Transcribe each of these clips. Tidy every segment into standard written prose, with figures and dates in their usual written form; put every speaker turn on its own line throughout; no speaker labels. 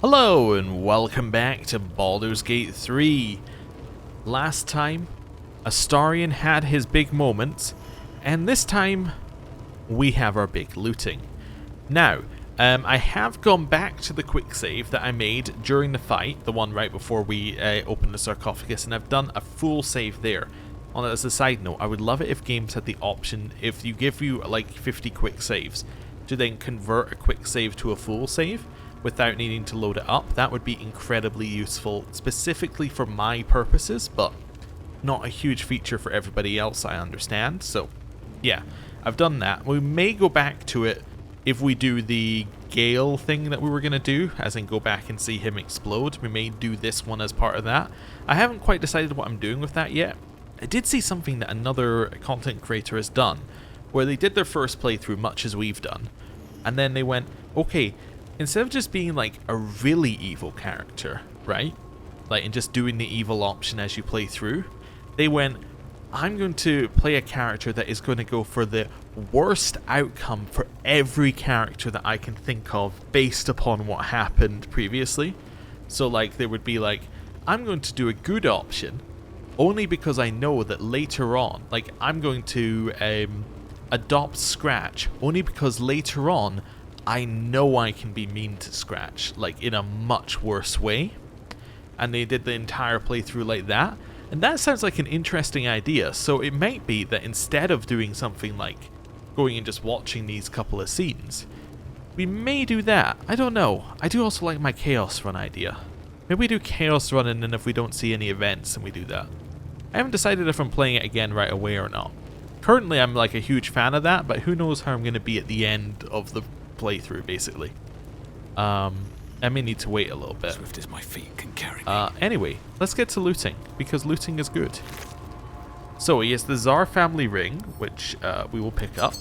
Hello and welcome back to Baldur's Gate 3. Last time, Astarion had his big moment, and this time, we have our big looting. Now, I have gone back to the quick save that I made during the fight, the one right before we opened the sarcophagus, and I've done a full save there. As a side note, I would love it if games had the option, if you give you like 50 quick saves, to then convert a quick save to a full save without needing to load it up. That would be incredibly useful, specifically for my purposes, but not a huge feature for everybody else, I understand. So, yeah, I've done that. We may go back to it if we do the Gale thing that we were going to do, as in go back and see him explode. We may do this one as part of that. I haven't quite decided what I'm doing with that yet. I did see something that another content creator has done, where they did their first playthrough much as we've done, and then they went, okay, instead of just being like a really evil character, right? Like, and just doing the evil option as you play through, they went, I'm going to play a character that is going to go for the worst outcome for every character that I can think of based upon what happened previously. So like, they would be like, I'm going to do a good option only because I know that later on, like, I'm going to adopt Scratch only because later on I know I can be mean to Scratch, like in a much worse way. And they did the entire playthrough like that. And that sounds like an interesting idea. So it might be that instead of doing something like going and just watching these couple of scenes, we may do that. I don't know. I do also like my Chaos Run idea. Maybe we do Chaos Run, and then if we don't see any events, then we do that. I haven't decided if I'm playing it again right away or not. Currently I'm like a huge fan of that, but who knows how I'm going to be at the end of the playthrough, basically. I may need to wait a little bit.
Swift as my feet can carry me.
Anyway, let's get to looting, because looting is good. So he has the Tsar family ring, which we will pick up.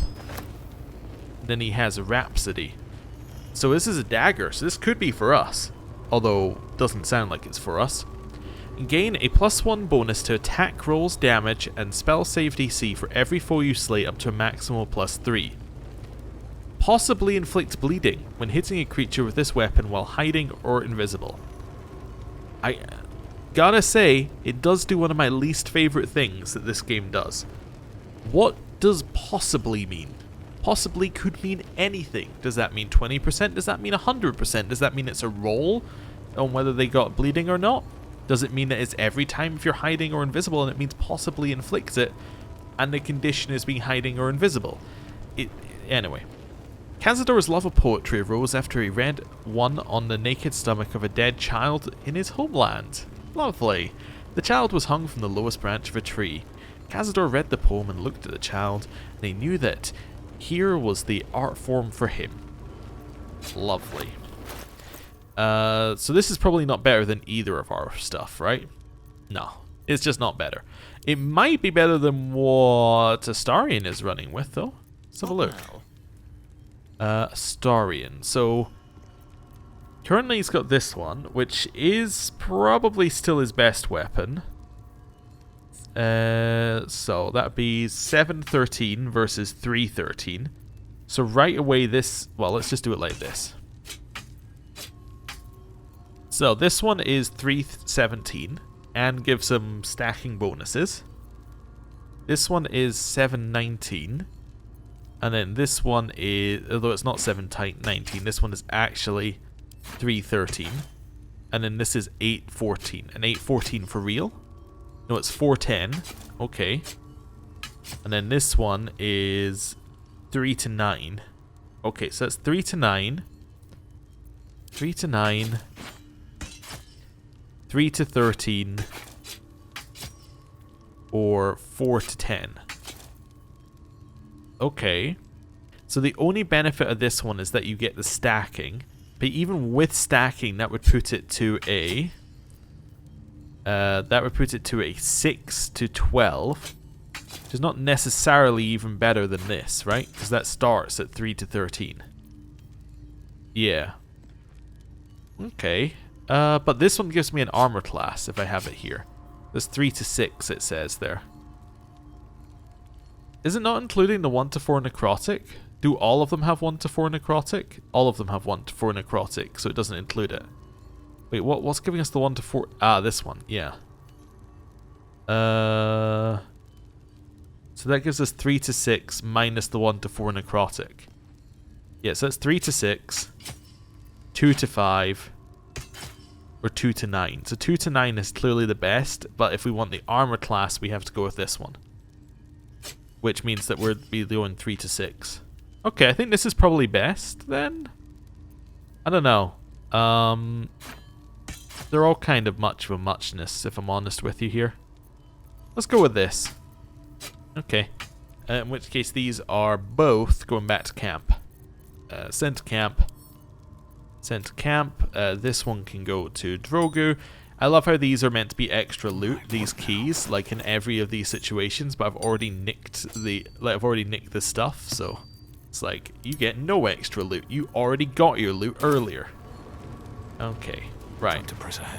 Then he has a Rhapsody. So this is a dagger, so this could be for us, although doesn't sound like it's for us. Gain a +1 bonus to attack rolls, damage, and spell save DC for every foe you slay up to a maximum of +3. Possibly inflict bleeding when hitting a creature with this weapon while hiding or invisible. I gotta say, it does do one of my least favorite things that this game does. What does possibly mean? Possibly could mean anything. Does that mean 20%? Does that mean 100%? Does that mean it's a roll on whether they got bleeding or not? Does it mean that it's every time if you're hiding or invisible, and it means possibly inflicts it, and the condition is being hiding or invisible? Anyway. Cazador's love of poetry arose after he read one on the naked stomach of a dead child in his homeland. Lovely. The child was hung from the lowest branch of a tree. Cazador read the poem and looked at the child, and he knew that here was the art form for him. Lovely. So this is probably not better than either of our stuff, right? No, it's just not better. It might be better than what Astarion is running with, though. Let's have a look. Astarion. So currently he's got this one, which is probably still his best weapon. So that'd be 713 versus 313. So right away this, well, let's just do it like this. So this one is 317 and gives some stacking bonuses. This one is 719. And then this one is, although it's not 719, this one is actually 313. And then this is 814. And 814 for real? No, it's 410. Okay. And then this one is 3 to 9. Okay, so that's 3 to 9. 3 to 9. 3 to 13. Or 4 to 10. Okay, so the only benefit of this one is that you get the stacking, but even with stacking, that would put it to a 6 to 12, which is not necessarily even better than this, right? Because that starts at 3 to 13. Yeah. Okay, but this one gives me an armor class if I have it here. There's 3 to 6, it says there. Is it not including the 1 to 4 necrotic? Do all of them have 1 to 4 necrotic? All of them have 1 to 4 necrotic, so it doesn't include it. Wait, what's giving us the 1 to 4? Ah, this one. Yeah. So that gives us 3 to 6 minus the 1 to 4 necrotic. Yeah, so that's 3 to 6, 2 to 5, or 2 to 9. So 2 to 9 is clearly the best, but if we want the armor class, we have to go with this one. Which means that we'll be going 3 to 6. Okay, I think this is probably best then? I don't know. They're all kind of much of a muchness, if I'm honest with you here. Let's go with this. Okay. In which case, these are both going back to camp. Sent to camp. Sent to camp. This one can go to Drogu. I love how these are meant to be extra loot, these keys, like in every of these situations, but I've already nicked the stuff, so it's like, you get no extra loot. You already got your loot earlier. Okay, right.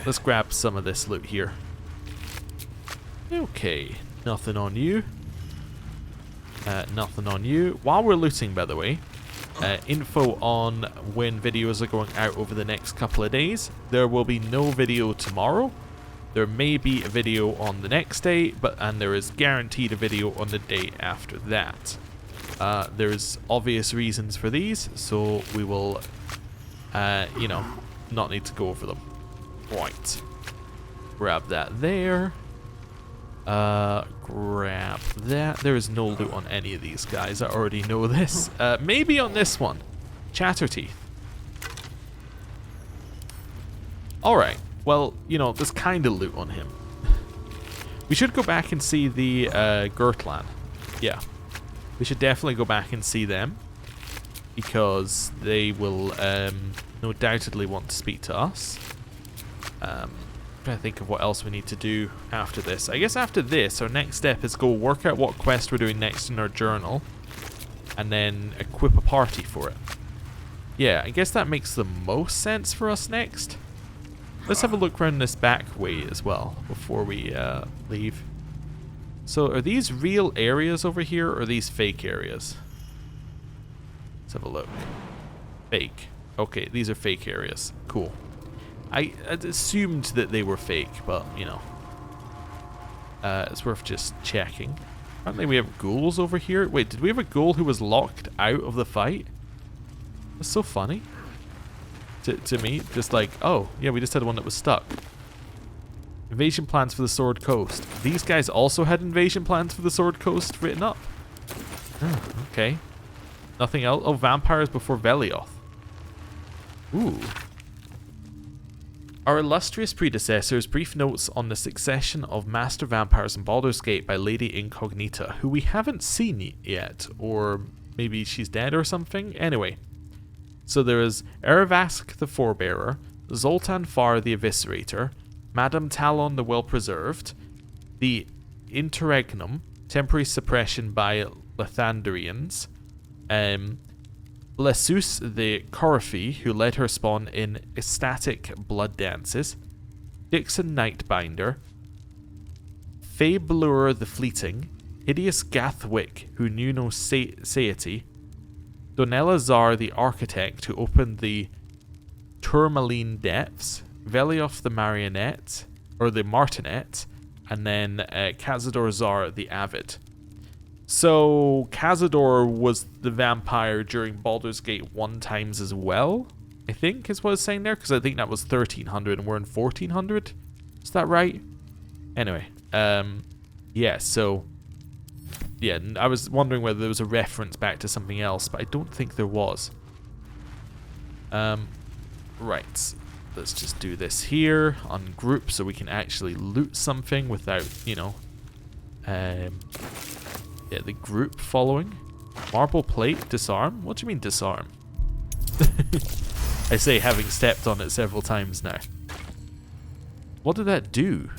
Let's grab some of this loot here. Okay, nothing on you. Nothing on you. While we're looting, by the way, info on when videos are going out over the next couple of days. There will be no video tomorrow. There may be a video on the next day, and there is guaranteed a video on the day after that. There's obvious reasons for these, so we will, you know, not need to go over them. Right. Grab that there. Grab that. There is no loot on any of these guys. I already know this. Maybe on this one. Chatterteeth. Alright. Well, you know, there's kind of loot on him. We should go back and see the Gertlan. Yeah. We should definitely go back and see them. Because they will no doubtedly want to speak to us. Trying to think of what else we need to do after this. I guess after this, our next step is go work out what quest we're doing next in our journal, and then equip a party for it. Yeah, I guess that makes the most sense for us next. Let's have a look around this back way as well before we leave. So are these real areas over here, or are these fake areas? Let's have a look. Fake. Okay, these are fake areas. Cool. I assumed that they were fake, but, you know. It's worth just checking. Apparently we have ghouls over here. Wait, did we have a ghoul who was locked out of the fight? That's so funny. To me, just like, oh, yeah, we just had one that was stuck. Invasion plans for the Sword Coast. These guys also had invasion plans for the Sword Coast written up. Oh, okay. Nothing else? Oh, vampires before Velioth. Ooh. Our illustrious predecessors, brief notes on the succession of master vampires in Baldur's Gate by Lady Incognita, who we haven't seen yet, or maybe she's dead or something. Anyway, so there is Eravask the Forebearer, Zoltan Farr the Eviscerator, Madame Talon the Well-Preserved, the Interregnum, temporary suppression by Lathandrians, Blessus the Coryphee, who led her spawn in ecstatic blood dances, Dixon Nightbinder, Fablure the Fleeting, Hideous Gathwick, who knew no satiety, Donella Zar the Architect, who opened the Tourmaline Depths, Velioth the Marionette, or the Martinet, and then Cazador Zar the Avid. So, Cazador was the vampire during Baldur's Gate 1 times as well, I think is what it's saying there, because I think that was 1300 and we're in 1400. Is that right? Anyway, yeah, so, yeah, I was wondering whether there was a reference back to something else, but I don't think there was. Right, let's just do this here on group so we can actually loot something without, you know, yeah, the group following. Marble plate, disarm? What do you mean disarm? I say having stepped on it several times now. What did that do?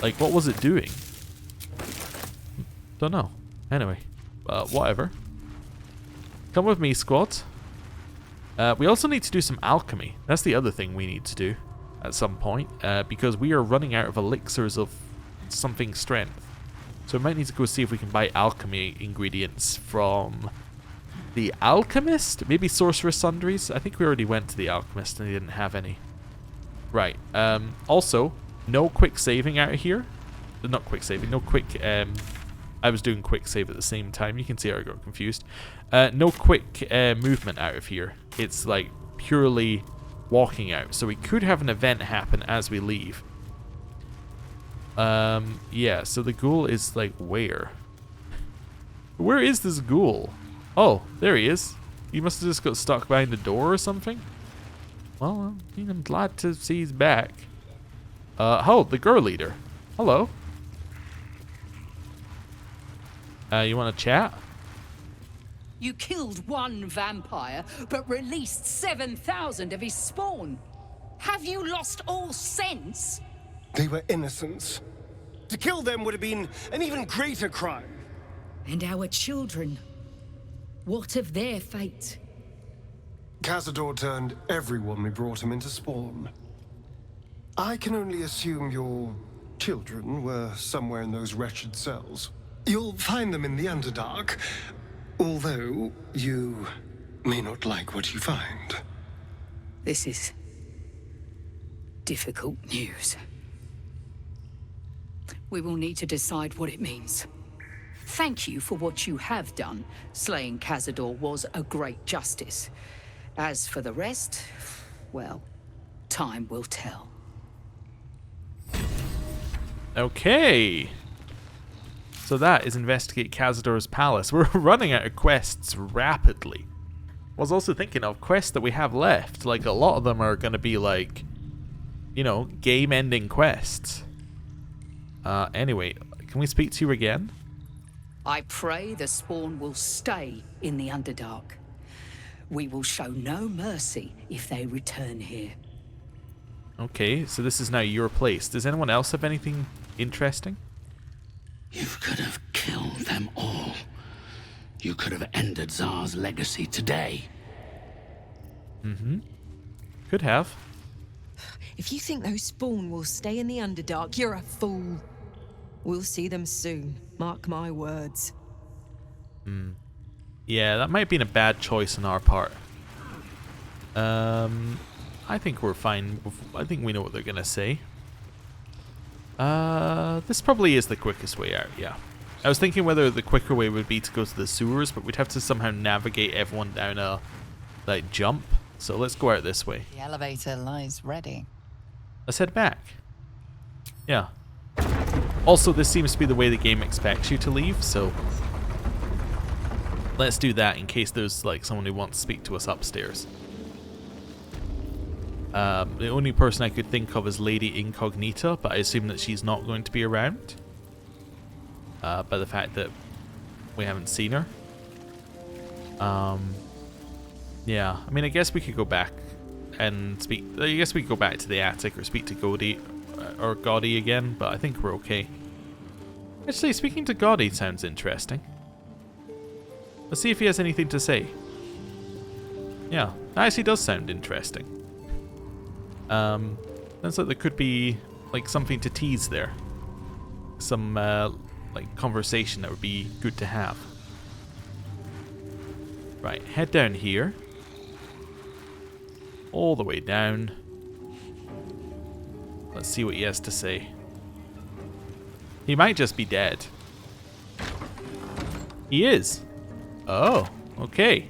Like, what was it doing? Don't know. Anyway, whatever. Come with me, squad. We also need to do some alchemy. That's the other thing we need to do at some point, because we are running out of elixirs of something strength. So we might need to go see if we can buy alchemy ingredients from the alchemist? Maybe sorcerer's sundries? I think we already went to the alchemist and he didn't have any. Right. Also, no quick saving out of here. Not quick saving. No quick. I was doing quick save at the same time. You can see how I got confused. No quick movement out of here. It's like purely walking out. So we could have an event happen as we leave. Yeah. So the ghoul is like where? Where is this ghoul? Oh, there he is. He must have just got stuck behind the door or something. Well, I'm glad to see he's back. Oh, the girl leader. Hello. You want to chat?
You killed one vampire, but released 7,000 of his spawn. Have you lost all sense?
They were innocents. To kill them would have been an even greater crime.
And our children? What of their fate?
Cazador turned everyone we brought him into spawn. I can only assume your children were somewhere in those wretched cells. You'll find them in the Underdark, although you may not like what you find.
This is difficult news. We will need to decide what it means. Thank you for what you have done. Slaying Cazador was a great justice. As for the rest, well, time will tell.
Okay. So that is investigate Cazador's palace. We're running out of quests rapidly. I was also thinking of quests that we have left. Like, a lot of them are going to be like, you know, game-ending quests. Anyway, can we speak to you again?
I pray the spawn will stay in the Underdark. We will show no mercy if they return here.
Okay, so this is now your place. Does anyone else have anything interesting?
You could have killed them all. You could have ended Tsar's legacy today.
Mm-hmm. Could have.
If you think those spawn will stay in the Underdark, you're a fool. We'll see them soon. Mark my words.
Yeah, that might have been a bad choice on our part. I think we're fine. I think we know what they're going to say. This probably is the quickest way out, yeah. I was thinking whether the quicker way would be to go to the sewers, but we'd have to somehow navigate everyone down a, like, jump. So let's go out this way.
The elevator lies ready.
Let's head back. Yeah. Also, this seems to be the way the game expects you to leave, so let's do that in case there's like someone who wants to speak to us upstairs. The only person I could think of is Lady Incognita, but I assume that she's not going to be around by the fact that we haven't seen her. Yeah, I mean, I guess we could go back and speak. I guess we could go back to the attic or speak to Gaudy or Gaudy again, but I think we're okay. Actually, speaking to Gaudy sounds interesting. Let's see if he has anything to say. Yeah, that actually does sound interesting. Sounds like there could be like something to tease there. Some like conversation that would be good to have. Right, head down here. All the way down. Let's see what he has to say. He might just be dead. He is. Oh, okay.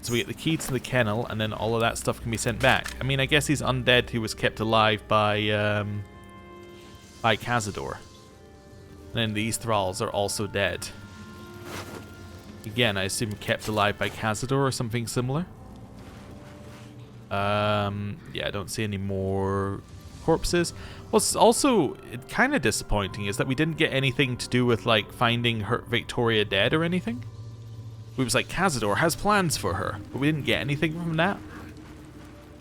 So we get the key to the kennel, and then all of that stuff can be sent back. I mean, I guess he's undead who was kept alive by Cazador. And then these thralls are also dead. Again, I assume kept alive by Cazador or something similar. Yeah, I don't see any more corpses. What's also kind of disappointing is that we didn't get anything to do with like finding her Victoria dead or anything. We was like, Cazador has plans for her, but we didn't get anything from that.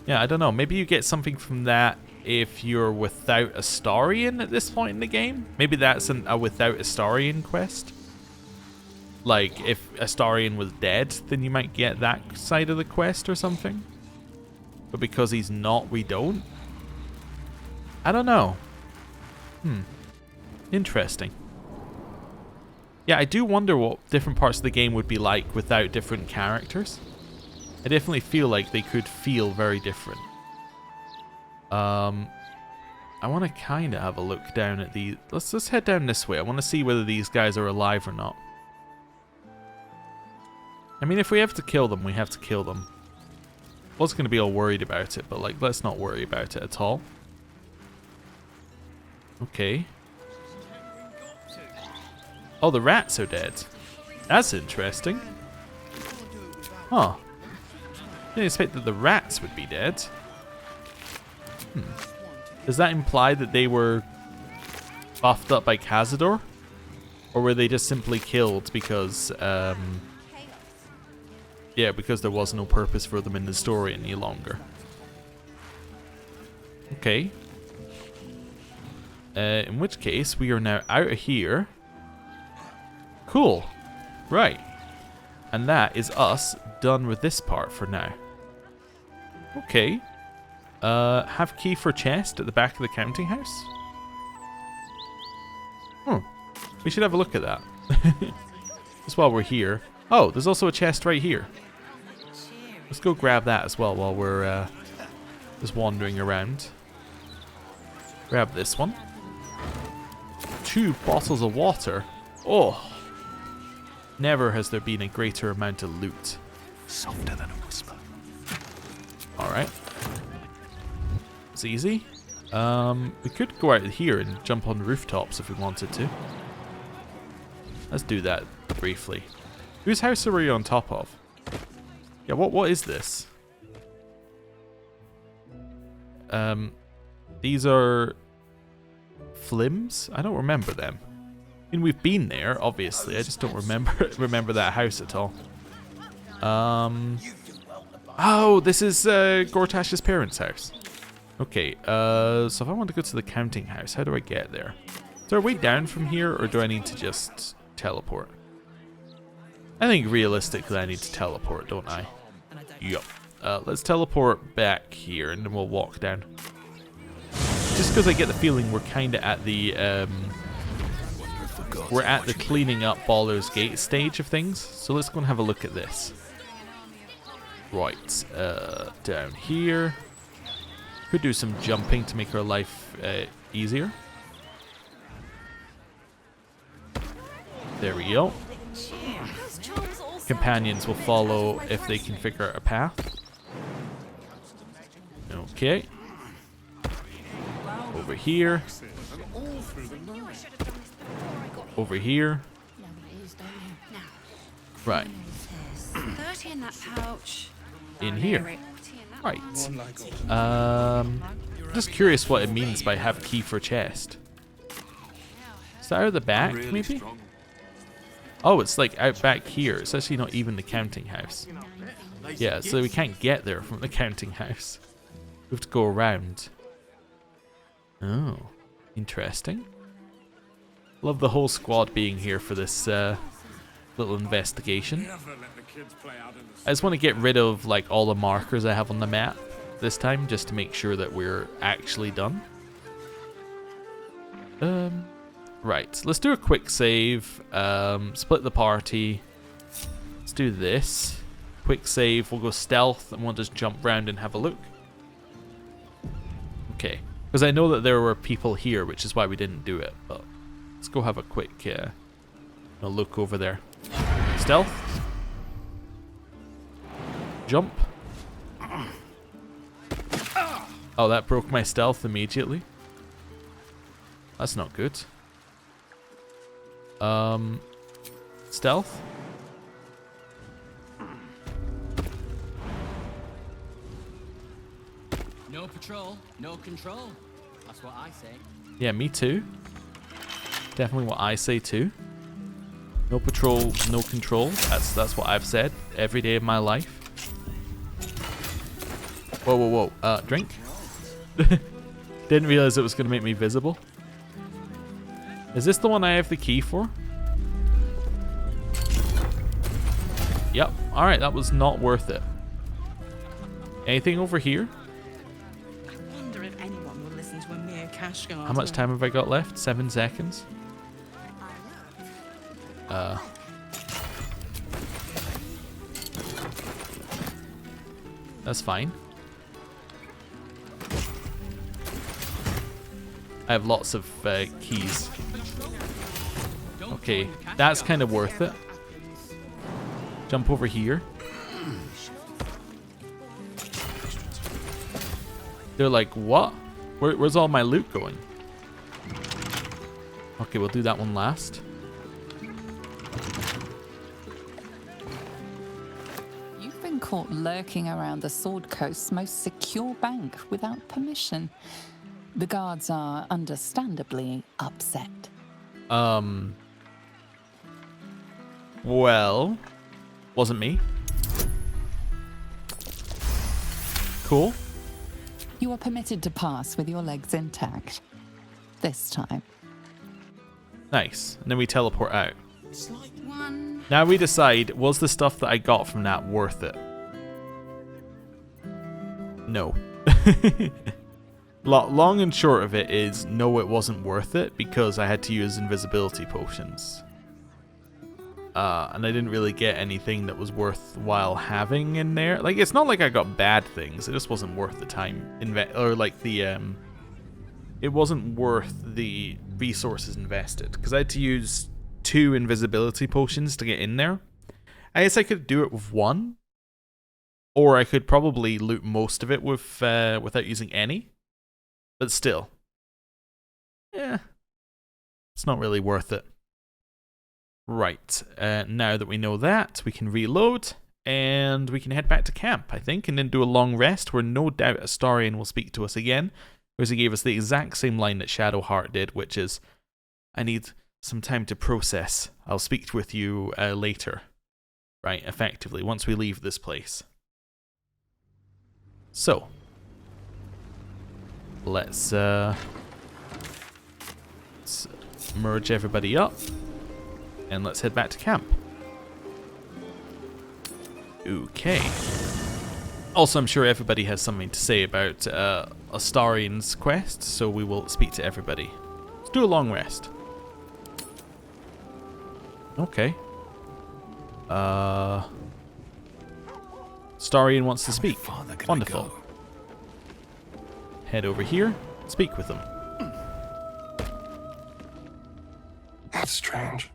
Yeah, I don't know. Maybe you get something from that if you're without Astarion at this point in the game. Maybe that's a without Astarion quest. Like, if Astarion was dead, then you might get that side of the quest or something. But because he's not, we don't. I don't know. Interesting. Yeah, I do wonder what different parts of the game would be like without different characters. I definitely feel like they could feel very different. I want to kind of have a look down at the... Let's head down this way. I want to see whether these guys are alive or not. I mean, if we have to kill them, we have to kill them. I was going to be all worried about it, but like, let's not worry about it at all. Okay. Oh, the rats are dead. That's interesting. Huh. Didn't expect that the rats would be dead. Does that imply that they were buffed up by Cazador? Or were they just simply killed because, yeah, because there was no purpose for them in the story any longer? Okay. In which case, we are now out of here. Cool. Right. And that is us done with this part for now. Okay. Have key for chest at the back of the counting house? We should have a look at that. Just while we're here. Oh, there's also a chest right here. Let's go grab that as well while we're just wandering around. Grab this one. 2 bottles of water. Oh. Never has there been a greater amount of loot.
Softer than a whisper.
Alright. It's easy. We could go out here and jump on rooftops if we wanted to. Let's do that briefly. Whose house are we on top of? Yeah, what is this? These are Flims? I don't remember them. I mean, we've been there, obviously. I just don't remember that house at all. Oh, this is Gortash's parents' house. Okay, so if I want to go to the counting house, how do I get there? Is there a way down from here, or do I need to just teleport? I think realistically I need to teleport, don't I? Yup. Let's teleport back here, and then we'll walk down. Just because I get the feeling we're kind of at the, we're at the cleaning up Baldur's Gate stage of things. So let's go and have a look at this. Right, down here. Could do some jumping to make our life easier. There we go. Companions will follow if they can figure out a path. Okay. Over here. Over here. Right.
30 in that pouch.
In here. Right. Just curious what it means by have key for chest. Is that out of the back, maybe? Oh, it's like out back here. It's actually not even the counting house. Yeah, so we can't get there from the counting house. We have to go around. Oh, interesting. Love the whole squad being here for this little investigation. I just want to get rid of like all the markers I have on the map this time, just to make sure that we're actually done. Right, let's do a quick save. Split the party. Let's do this. Quick save. We'll go stealth, and we'll just jump around and have a look. Okay, because I know that there were people here, which is why we didn't do it. But let's go have a quick look over there. Stealth. Jump. Oh, that broke my stealth immediately. That's not good. Stealth.
No patrol, no control. That's what I say.
Yeah, me too. Definitely what I say too. No patrol, no control. That's what I've said every day of my life. Whoa, whoa, whoa. Drink. Didn't realize it was going to make me visible. Is this the one I have the key for? Yep. Alright, that was not worth it. Anything over here?
I wonder if anyone will listen to a mere cash guard.
How much time have I got left? 7 seconds? That's fine. I have lots of keys. Okay, that's kind of worth it. Jump over here. They're like, what? Where's all my loot going? Okay, we'll do that one last.
You've been caught lurking around the Sword Coast's most secure bank without permission. The guards are understandably upset.
Well, wasn't me. Cool.
You are permitted to pass with your legs intact. This time.
Nice. And then we teleport out.
One.
Now we decide, was the stuff that I got from that worth it? No. Long and short of it is, no, it wasn't worth it because I had to use invisibility potions. And I didn't really get anything that was worthwhile having in there. Like, it's not like I got bad things. It just wasn't worth the time. It wasn't worth the resources invested. Because I had to use 2 invisibility potions to get in there. I guess I could do it with 1. Or I could probably loot most of it with without using any. But still. Yeah. It's not really worth it. Right, now that we know that, we can reload, and we can head back to camp, I think, and then do a long rest, where no doubt Astarion will speak to us again, because he gave us the exact same line that Shadowheart did, which is, I need some time to process. I'll speak with you later. Right, effectively, once we leave this place. So, let's merge everybody up. And let's head back to camp. Okay. Also, I'm sure everybody has something to say about Astarion's quest, so we will speak to everybody. Let's do a long rest. Okay. Astarion wants to speak. Wonderful. Head over here, speak with him.
That's strange.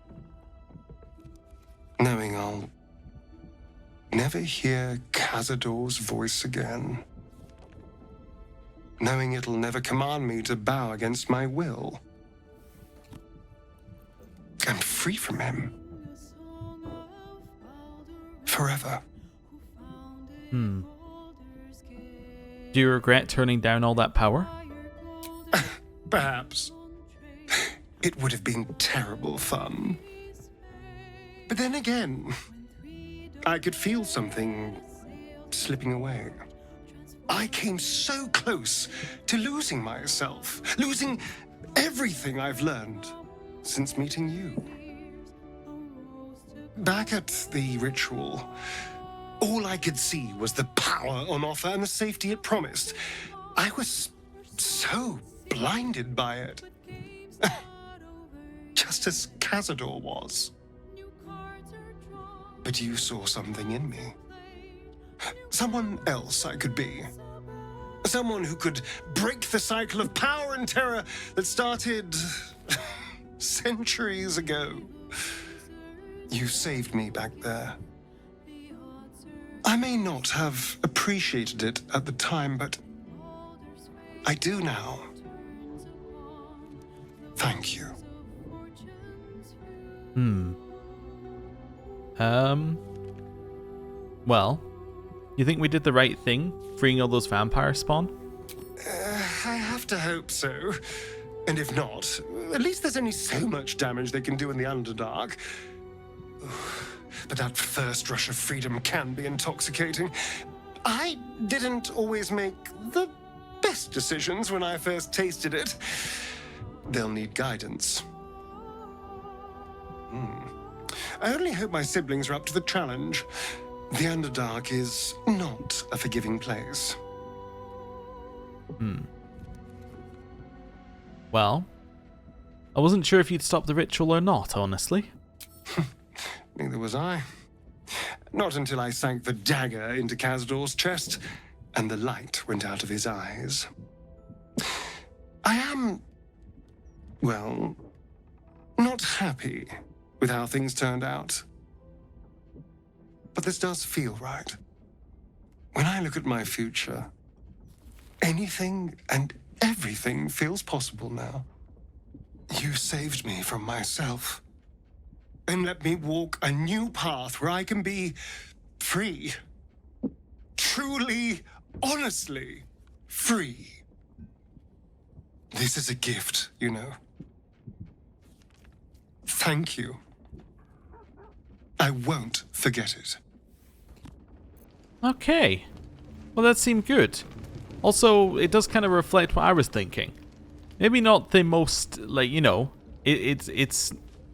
Knowing I'll never hear Cazador's voice again. Knowing it'll never command me to bow against my will. I'm free from him. Forever.
Do you regret turning down all that power?
Perhaps. It would have been terrible fun. But then again, I could feel something slipping away. I came so close to losing myself, losing everything I've learned since meeting you. Back at the ritual, all I could see was the power on offer and the safety it promised. I was so blinded by it. Just as Cazador was. But you saw something in me. Someone else I could be. Someone who could break the cycle of power and terror that started centuries ago. You saved me back there. I may not have appreciated it at the time, but I do now. Thank you.
Well, you think we did the right thing, freeing all those vampire spawn?
I have to hope so. And if not, at least there's only so much damage they can do in the Underdark. But that first rush of freedom can be intoxicating. I didn't always make the best decisions when I first tasted it. They'll need guidance. I only hope my siblings are up to the challenge. The Underdark is not a forgiving place.
Well, I wasn't sure if you'd stop the ritual or not, honestly.
Neither was I. Not until I sank the dagger into Cazador's chest, and the light went out of his eyes. I am well, not happy with how things turned out. But this does feel right. When I look at my future, anything and everything feels possible now. You saved me from myself. And let me walk a new path where I can be free. Truly, honestly free. This is a gift, you know. Thank you. I won't forget it.
Okay. Well, that seemed good. Also, it does kind of reflect what I was thinking. Maybe not the most, like, you know, it's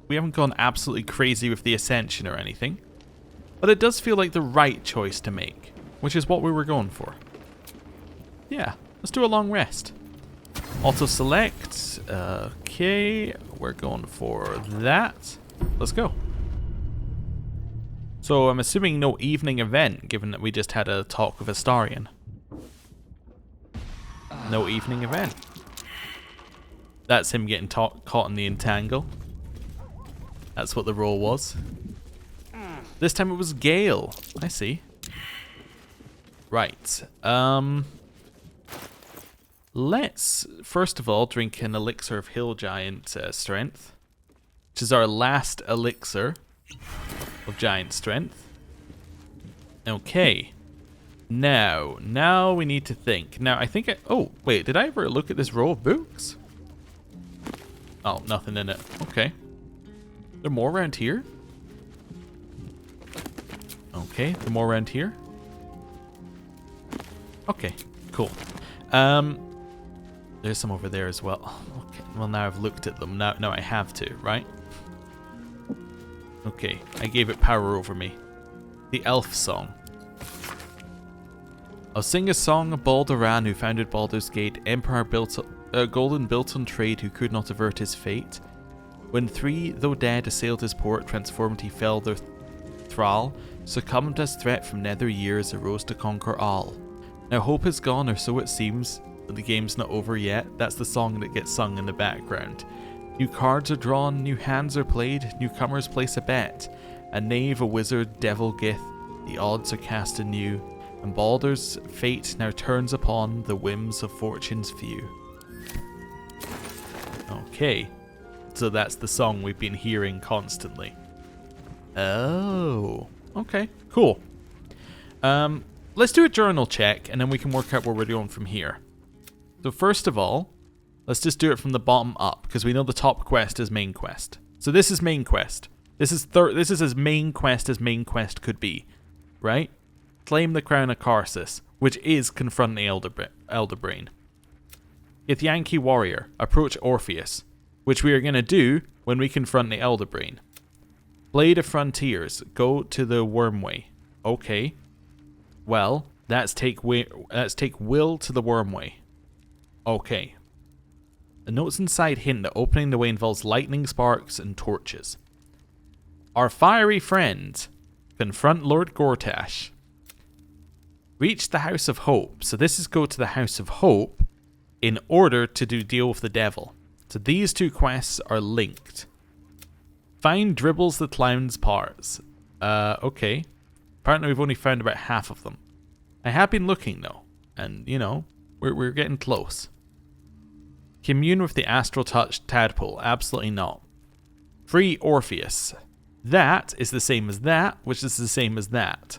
we haven't gone absolutely crazy with the Ascension or anything. But it does feel like the right choice to make, which is what we were going for. Yeah, let's do a long rest. Auto select. Okay, we're going for that. Let's go. So I'm assuming no evening event, given that we just had a talk with Astarion. No evening event. That's him getting caught in the entangle. That's what the role was. This time it was Gale. I see. Right. Let's first of all drink an elixir of Hill Giant strength, which is our last elixir of Giant strength. Okay. Now we need to think. Now I think oh wait, did I ever look at this row of books? Oh, nothing in it. Okay. There more around here? Okay, there more around here? Okay, cool. There's some over there as well. Okay, well now I've looked at them. Now I have to, right? Okay, I gave it power over me. The elf song. I'll sing a song of Balduran, who founded Baldur's Gate, emperor golden built on trade, who could not avert his fate. When three, though dead, assailed his port, transformed he fell their thrall, succumbed as threat from nether years, arose to conquer all. Now hope is gone, or so it seems, but the game's not over yet. That's the song that gets sung in the background. New cards are drawn, new hands are played, newcomers place a bet. A knave, a wizard, devil gith, the odds are cast anew, and Baldur's fate now turns upon the whims of fortune's few. Okay, so that's the song we've been hearing constantly. Oh, okay, cool. Let's do a journal check, and then we can work out where we're going from here. So first of all, let's just do it from the bottom up, because we know the top quest is main quest. So this is main quest. This is as main quest could be, right? Claim the crown of Karsus, which is confront the Elderbrain. Get Yankee Warrior, approach Orpheus, which we are going to do when we confront the Elderbrain. Blade of Frontiers, go to the Wormway. Okay. Well, that's take Will to the Wormway. Okay. The notes inside hint that opening the way involves lightning sparks and torches. Our fiery friend, confront Lord Gortash. Reach the House of Hope. So this is go to the House of Hope in order to deal with the devil. So these two quests are linked. Find Dribbles the Clown's parts. Okay. Apparently we've only found about half of them. I have been looking though, and you know, we're getting close. Commune with the Astral Touch Tadpole. Absolutely not. Free Orpheus. That is the same as that, which is the same as that.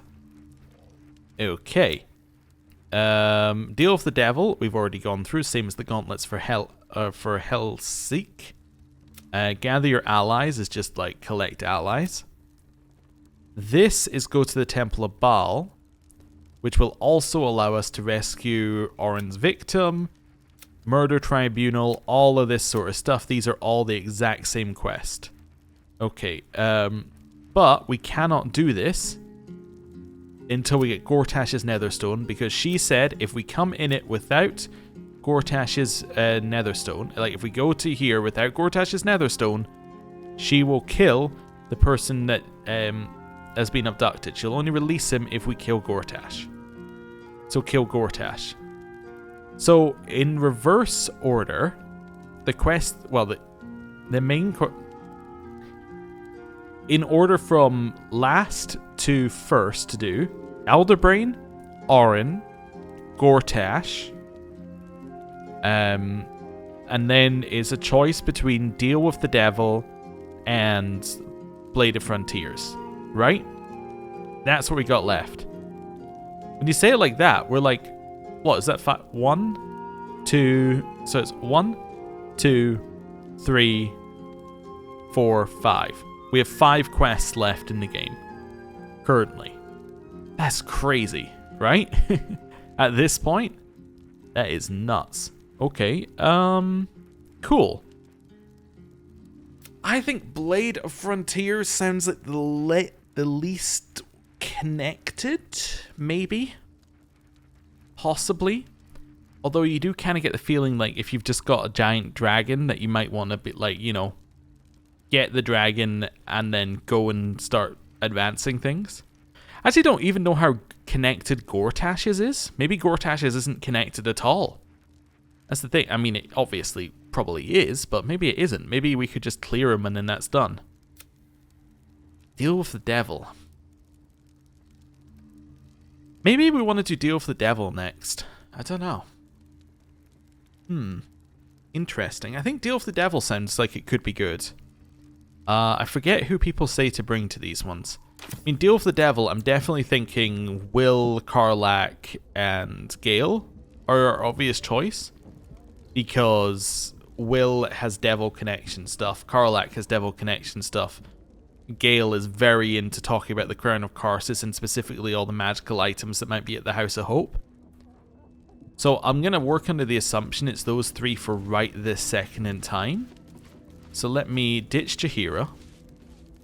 Okay. Deal with the devil. We've already gone through. Same as the gauntlets for Hellseek. Gather your allies is just like collect allies. This is go to the Temple of Baal, which will also allow us to rescue Orin's victim, Murder Tribunal, all of this sort of stuff. These are all the exact same quest. Okay, but we cannot do this until we get Gortash's Netherstone, because she said if we come in it without Gortash's Netherstone, like if we go to here without Gortash's Netherstone, she will kill the person that has been abducted. She'll only release him if we kill Gortash. So kill Gortash. So in reverse order, the quest, well, The main in order from last to first to do Elderbrain, Orin, Gortash, and then is a choice between Deal with the Devil and Blade of Frontiers, right? That's what we got left. When you say it like that, we're like, what is that? 1, 2, so it's 1, 2, 3, 4, 5. We have 5 quests left in the game currently. That's crazy, right? At this point, that is nuts. Okay, cool. I think Blade of Frontiers sounds like the least connected, maybe, possibly. Although you do kind of get the feeling like if you've just got a giant dragon that you might want to be like, you know, get the dragon and then go and start advancing things. I actually don't even know how connected Gortash's is. Maybe Gortash's isn't connected at all. That's the thing. I mean, it obviously probably is, but maybe it isn't. Maybe we could just clear him and then that's done. Deal with the devil. Maybe we wanted to deal with the devil next. I don't know. Interesting. I think deal with the devil sounds like it could be good. I forget who people say to bring to these ones. I mean, deal with the devil, I'm definitely thinking Will, Karlach, and Gale are our obvious choice. Because Will has devil connection stuff, Karlach has devil connection stuff. Gale is very into talking about the Crown of Karsus and specifically all the magical items that might be at the House of Hope. So I'm going to work under the assumption it's those 3 for right this second in time. So let me ditch Jaheira.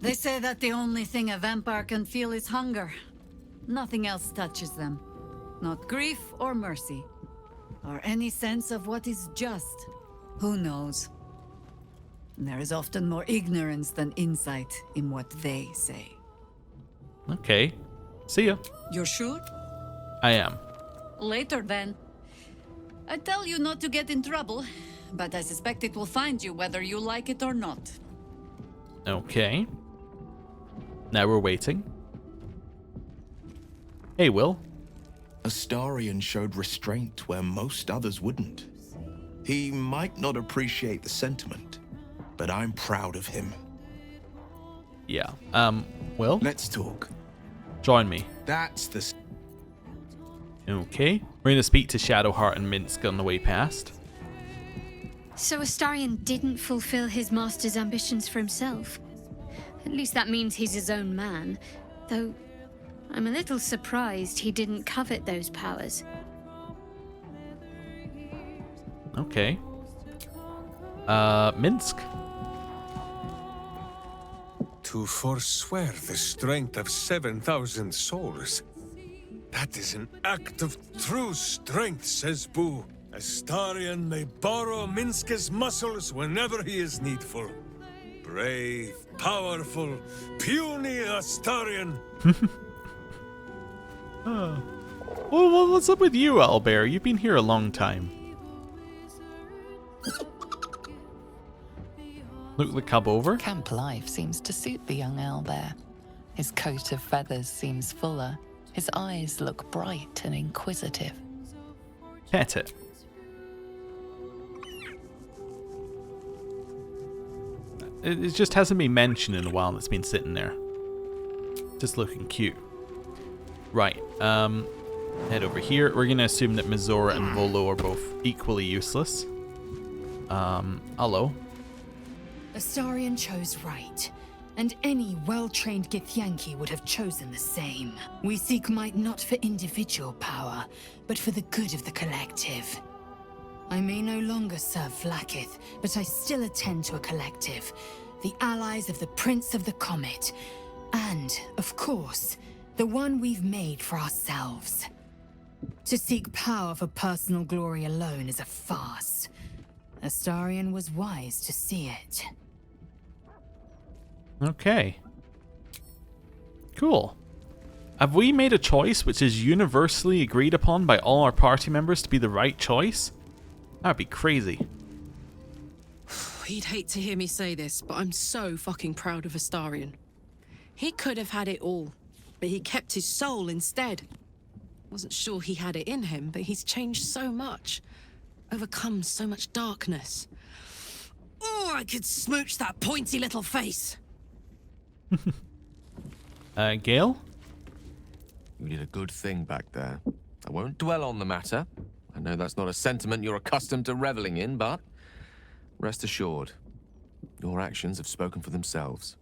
They say that the only thing a vampire can feel is hunger. Nothing else touches them. Not grief or mercy. Or any sense of what is just. Who knows? There is often more ignorance than insight in what they say.
Okay. See ya.
You're sure?
I am.
Later then. I tell you not to get in trouble, but I suspect it will find you whether you like it or not.
Okay. Now we're waiting. Hey, Will.
Astarion showed restraint where most others wouldn't. He might not appreciate the sentiment, but I'm proud of him.
Yeah. Will?
Let's talk.
Join me.
That's the...
Okay. We're going to speak to Shadowheart and Minsk on the way past.
So Astarion didn't fulfill his master's ambitions for himself. At least that means he's his own man. Though, I'm a little surprised he didn't covet those powers.
Okay. Minsk.
To forswear the strength of 7,000 souls. That is an act of true strength, says Boo. Astarion may borrow Minsk's muscles whenever he is needful. Brave, powerful, puny Astarion.
Well, what's up with you, Owlbear? You've been here a long time. Look the cub over.
Camp life seems to suit the young owlbear. His coat of feathers seems fuller. His eyes look bright and inquisitive.
Pet it. It just hasn't been mentioned in a while. It's been sitting there. Just looking cute. Right. Head over here. We're going to assume that Mizora and Volo are both equally useless. Hello.
Astarion chose right, and any well-trained Githyanki would have chosen the same. We seek might not for individual power, but for the good of the collective. I may no longer serve Vlaakith, but I still attend to a collective, the allies of the Prince of the Comet, and, of course, the one we've made for ourselves. To seek power for personal glory alone is a farce. Astarion was wise to see it.
Okay. Cool. Have we made a choice which is universally agreed upon by all our party members to be the right choice? That'd be crazy.
He'd hate to hear me say this, but I'm so fucking proud of Astarion. He could have had it all, but he kept his soul instead. Wasn't sure he had it in him, but he's changed so much. Overcome so much darkness. Oh, I could smooch that pointy little face.
Gale?
You did a good thing back there. I won't dwell on the matter. I know that's not a sentiment you're accustomed to reveling in, but rest assured, your actions have spoken for themselves.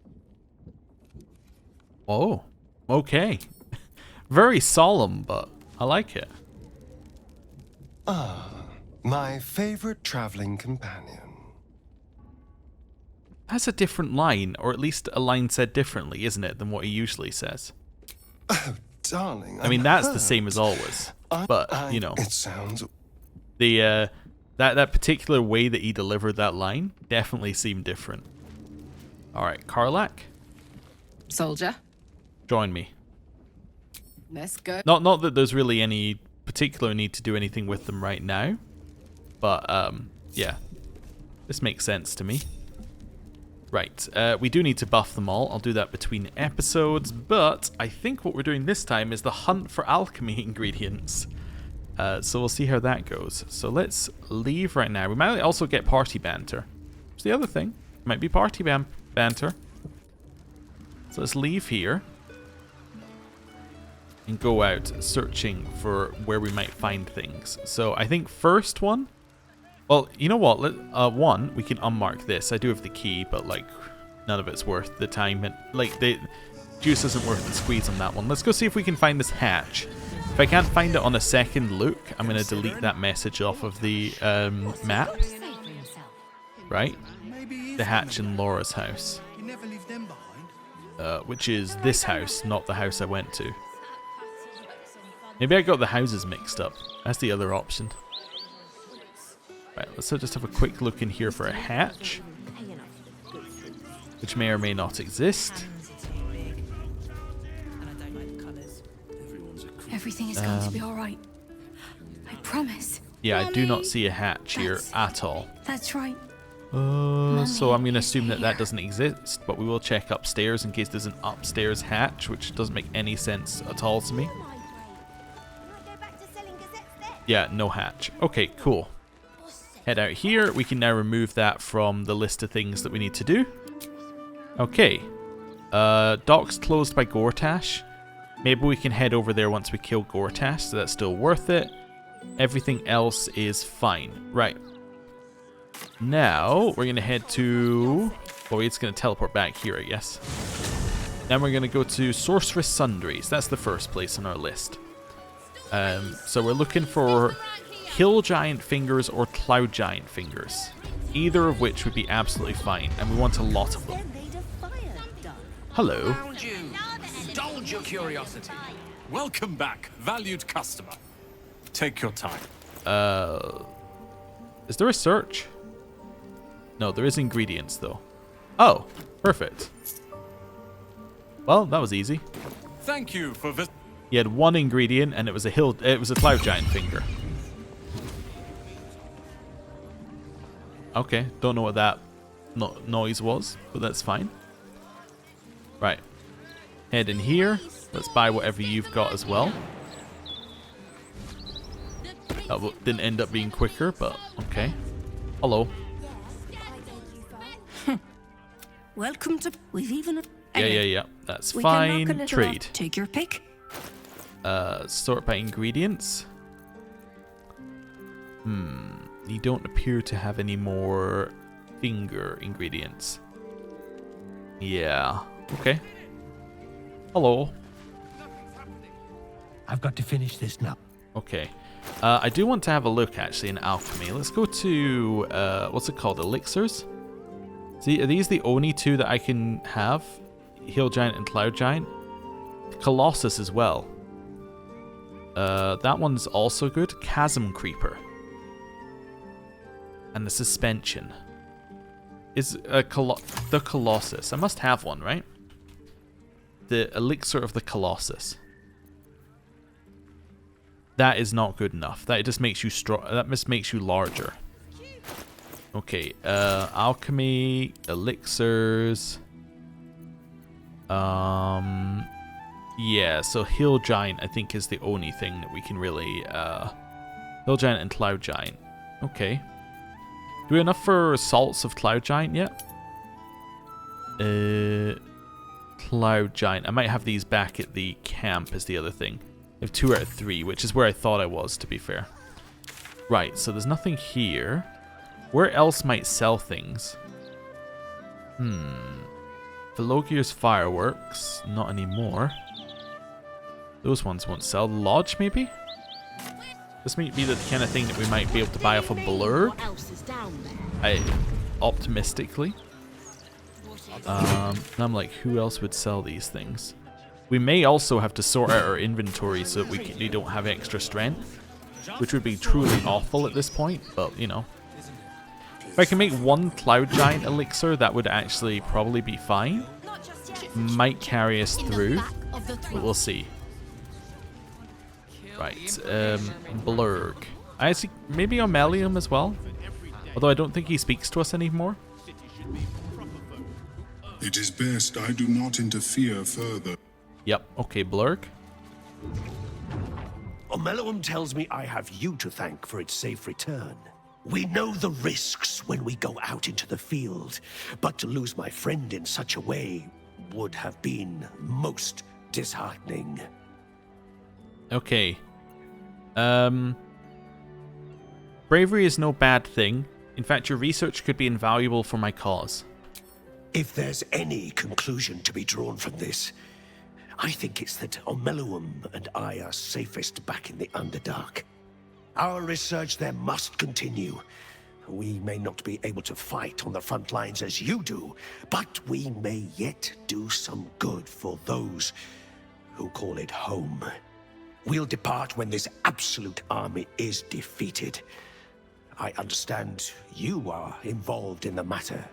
Oh, okay. Very solemn, but I like it.
Ah, my favorite traveling companion.
That's a different line, or at least a line said differently, isn't it, than what he usually says?
Oh, darling.
I mean, that's the same as always, but you know,
it sounds.
The that particular way that he delivered that line definitely seemed different. All right, Karlach,
Soldier,
join me.
Let's go.
Not that there's really any particular need to do anything with them right now, but yeah, this makes sense to me. Right, we do need to buff them all. I'll do that between episodes, but I think what we're doing this time is the hunt for alchemy ingredients. So we'll see how that goes. So let's leave right now. We might also get party banter. It's the other thing. Might be party banter. So let's leave here and go out searching for where we might find things. So I think first one. Well, you know what? One, we can unmark this. I do have the key, but like, none of it's worth the time. And like, the juice isn't worth the squeeze on that one. Let's go see if we can find this hatch. If I can't find it on a second look, I'm going to delete that message off of the map. Right? The hatch in Laura's house. Which is this house, not the house I went to. Maybe I got the houses mixed up. That's the other option. Right, let's just have a quick look in here for a hatch, which may or may not exist.
Everything is going to be all right. I promise.
Yeah, I do not see a hatch here at all.
That's right.
So I'm going to assume that that doesn't exist, but we will check upstairs in case there's an upstairs hatch, which doesn't make any sense at all to me. Yeah, no hatch. Okay, cool. Head out here. We can now remove that from the list of things that we need to do. Okay. Dock's closed by Gortash. Maybe we can head over there once we kill Gortash, so that's still worth it. Everything else is fine. Right. Now, we're going to head to... Well, it's going to teleport back here, I guess. Then we're going to go to Sorceress Sundries. That's the first place on our list. So we're looking for Hill Giant Fingers or Cloud Giant Fingers. Either of which would be absolutely fine, and we want a lot of them. Hello.
Indulge your curiosity. Welcome back, valued customer. Take your time.
Is there a search? No, there is ingredients though. Oh, perfect. Well, that was easy.
Thank you for this.
He had one ingredient, and it was a Cloud Giant Finger. Okay, don't know what that noise was, but that's fine. Right. Head in here. Let's buy whatever you've got as well. That didn't end up being quicker, but okay. Hello.
Welcome to... We've even...
Yeah. That's fine. Trade.
Take your pick.
Sort by ingredients. You don't appear to have any more finger ingredients. Yeah. Okay. Hello.
I've got to finish this now.
Okay. I do want to have a look actually in alchemy. Let's go to what's it called? Elixirs. See, are these the only two that I can have? Hill Giant and Cloud Giant. Colossus as well. That one's also good. Chasm Creeper. And the Suspension. Is the Colossus. I must have one, right? The Elixir of the Colossus. That is not good enough. That just makes you strong. That just makes you larger. Okay, alchemy, elixirs. Yeah, so Hill Giant I think is the only thing that we can really, Hill Giant and Cloud Giant. Okay. Do we have enough for Salts of Cloud Giant yet? Cloud Giant. I might have these back at the camp is the other thing. I have 2 out of 3, which is where I thought I was, to be fair. Right, so there's nothing here. Where else might sell things? Velogir's fireworks. Not anymore. Those ones won't sell. Lodge, maybe? This might be the kind of thing that we might be able to buy off of Baldur. Optimistically. I'm like, who else would sell these things? We may also have to sort out our inventory so that we don't have extra strength, which would be truly awful at this point, but you know. If I can make 1 Cloud Giant elixir, that would actually probably be fine. Might carry us through, but we'll see. Right, Blurg. I see, maybe Omelium as well, although I don't think he speaks to us anymore.
It is best I do not interfere further.
Yep, okay, Blurg.
Omelium tells me I have you to thank for its safe return. We know the risks when we go out into the field, but to lose my friend in such a way would have been most disheartening.
Okay. Bravery is no bad thing. In fact, your research could be invaluable for my cause.
If there's any conclusion to be drawn from this, I think it's that Omelium and I are safest back in the Underdark. Our research there must continue. We may not be able to fight on the front lines as you do, but we may yet do some good for those who call it home. We'll depart when this absolute army is defeated. I understand you are involved in the matter.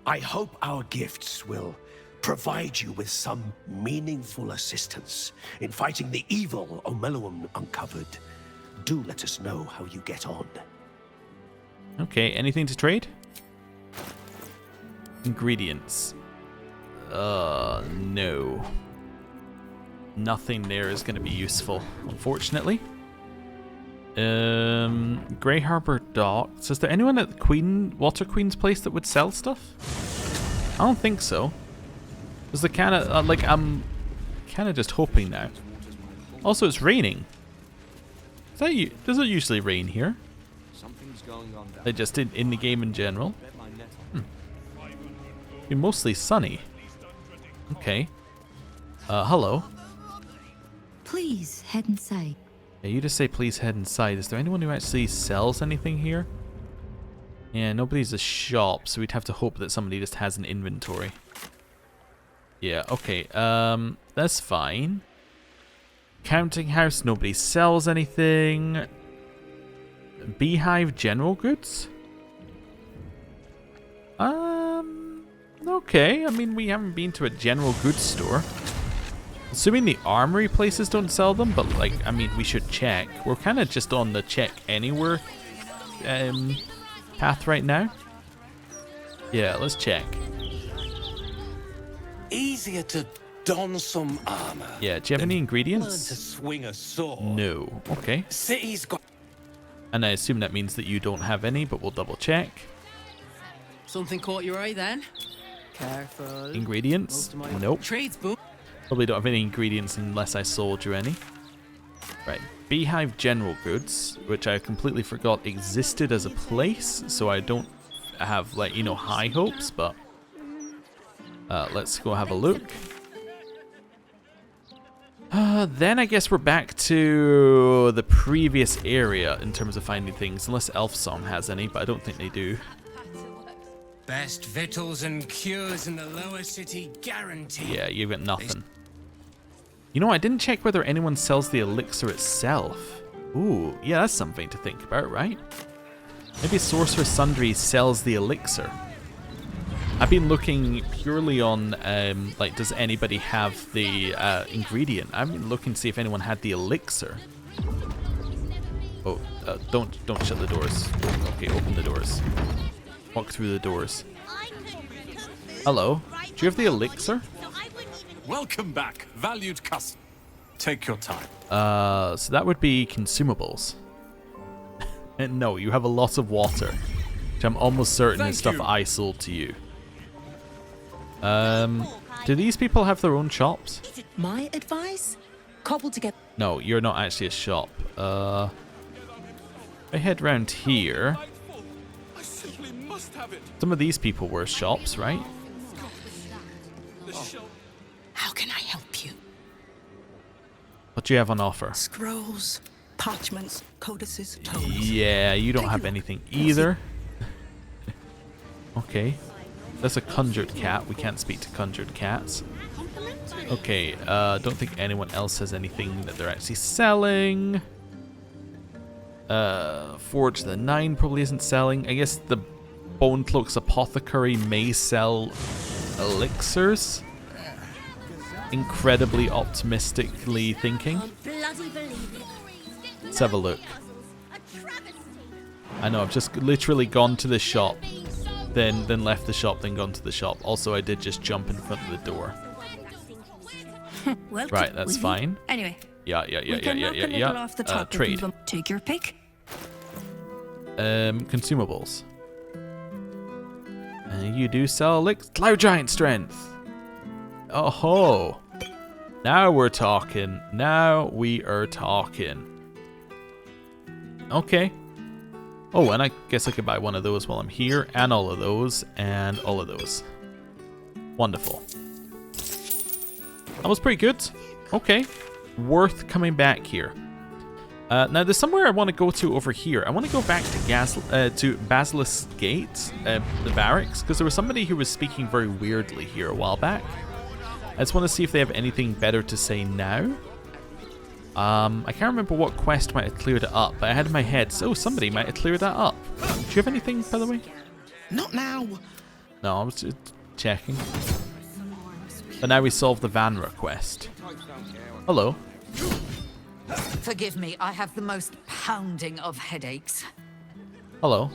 I hope our gifts will provide you with some meaningful assistance in fighting the evil Omelium uncovered. Do let us know how you get on.
Okay, anything to trade? Ingredients. No. Nothing there is going to be useful, unfortunately. Grey Harbor Docks. Is there anyone at the Water Queen's place that would sell stuff? I don't think so. Is the kind of I'm kind of just hoping now. Also, it's raining. Does it usually rain here? Like just in the game in general? Be mostly sunny. Okay. Hello.
Please head inside.
Yeah, you just say please head inside. Is there anyone who actually sells anything here? Yeah, nobody's a shop, so we'd have to hope that somebody just has an inventory. Yeah, okay. That's fine. Counting house, nobody sells anything. Beehive general goods? Okay. I mean, we haven't been to a general goods store. Assuming the armory places don't sell them, but like, I mean, we should check. We're kind of just on the check anywhere path right now. Yeah, let's check.
Easier to don some armor.
Yeah, do you have any ingredients?
Learn to swing a sword.
No. Okay.
City's got.
And I assume that means that you don't have any, but we'll double check.
Something caught your eye then? Careful.
Ingredients? Nope.
Trades book.
Probably don't have any ingredients unless I sold you any. Right. Beehive general goods, which I completely forgot existed as a place, so I don't have, like, you know, high hopes, but let's go have a look. Then I guess we're back to the previous area in terms of finding things, unless Elfsong has any, but I don't think they do.
Best victuals and cures in the lower city guaranteed.
Yeah, you've got nothing. You know, I didn't check whether anyone sells the elixir itself. Ooh, yeah, that's something to think about, right? Maybe Sorcerer Sundry sells the elixir. I've been looking purely on, like, does anybody have the ingredient? I've been looking to see if anyone had the elixir. Oh, don't shut the doors. Okay, open the doors. walk through the doors. Hello. Do you have the elixir?
Welcome back, valued customer. Take your time.
So that would be consumables. And no, you have a lot of water, which I'm almost certain is stuff I sold to you. Do these people have their own shops?
My advice? Cobble together.
No, you're not actually a shop. I head round here. Some of these people were shops, right?
How can I help you?
What do you have on offer?
Scrolls, parchments, codices, tomes.
Yeah, you don't have anything either. Okay. That's a conjured cat. We can't speak to conjured cats. Okay, don't think anyone else has anything that they're actually selling. Forge the 9 probably isn't selling. I guess the Bone Cloak's Apothecary may sell elixirs. Incredibly optimistically thinking. Let's have a look. I know, I've just literally gone to the shop, then left the shop, then gone to the shop. Also, I did just jump in front of the door. Right, that's fine.
Anyway.
Yeah. Trade.
Take your pick.
Consumables. You do sell Cloud Giant Strength. Oh ho! Now we're talking. Now we are talking. Okay. Oh, and I guess I could buy one of those while I'm here, and all of those, and all of those. Wonderful. That was pretty good. Okay. Worth coming back here. Now, there's somewhere I want to go to over here. I want to go back to Basilisk Gate, the barracks, because there was somebody who was speaking very weirdly here a while back. I just want to see if they have anything better to say now. I can't remember what quest might have cleared it up, but I had in my head, so somebody might have cleared that up. Do you have anything, by the way?
Not now.
No, I was just checking. But now we solved the Vanra quest. Hello.
Forgive me, I have the most pounding of headaches.
Hello.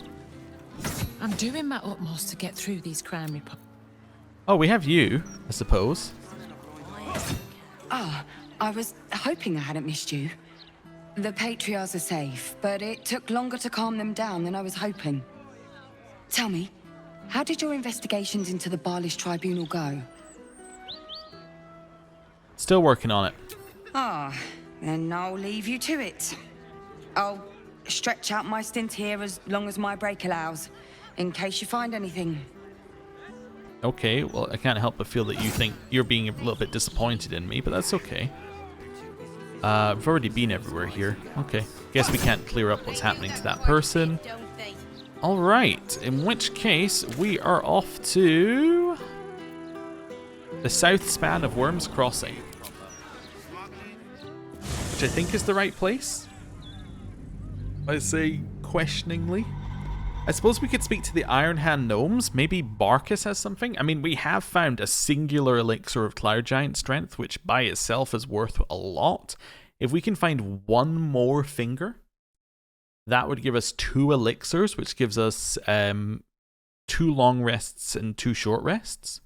I'm doing my utmost to get through these crime reports.
Oh, we have you, I suppose.
Ah, I was hoping I hadn't missed you. The Patriarchs are safe, but it took longer to calm them down than I was hoping. Tell me, how did your investigations into the Baalish Tribunal go?
Still working on it.
Ah, then I'll leave you to it. I'll stretch out my stint here as long as my break allows, in case you find anything.
Okay, well, I can't help but feel that you think you're being a little bit disappointed in me, but that's okay. I've already been everywhere here. Okay, guess we can't clear up what's happening to that person. Alright, in which case, we are off to the south span of Worm's Crossing. Which I think is the right place. I say questioningly. I suppose we could speak to the Iron Hand Gnomes. Maybe Barkus has something. I mean, we have found a singular elixir of Cloud Giant Strength, which by itself is worth a lot. If we can find one more finger, that would give us 2 elixirs, which gives us 2 long rests and 2 short rests.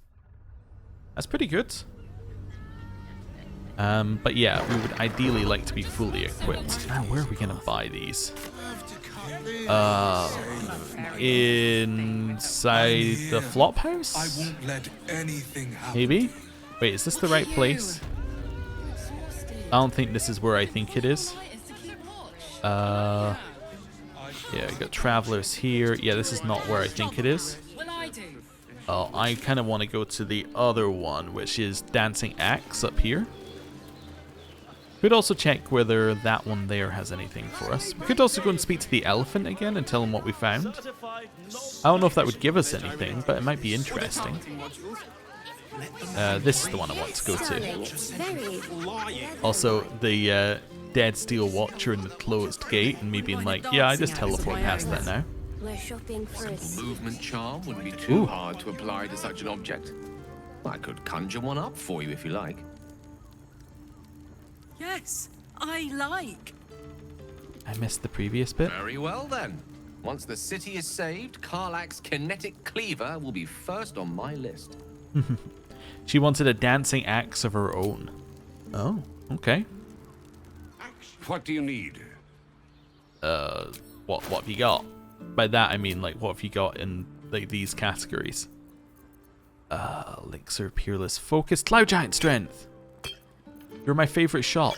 That's pretty good. But yeah, we would ideally like to be fully equipped. Now, where are we going to buy these? Inside the flop house?
I won't let anything happen.
Maybe? Wait, is this the right place? I don't think this is where I think it is. Yeah, we got travelers here. Yeah, this is not where I think it is. Oh, I kind of want to go to the other one, which is Dancing Axe up here. Could also check whether that one there has anything for us. We could also go and speak to the elephant again and tell him what we found. I don't know if that would give us anything, but it might be interesting. This is the one I want to go to. Also, the dead steel watcher in the closed gate and me being like, yeah, I just teleport past that now.
We're shopping for a
Movement charm wouldn't be too hard to apply to such an object. I could conjure one up for you if you like.
Yes, I like.
I missed the previous bit.
Very well then. Once the city is saved, Karlach's kinetic cleaver will be first on my list.
She wanted a dancing axe of her own. Oh, okay.
What do you need?
What have you got? By that I mean, like, what have you got in like these categories? Elixir, Peerless, Focus, Cloud Giant Strength. You're my favorite shop.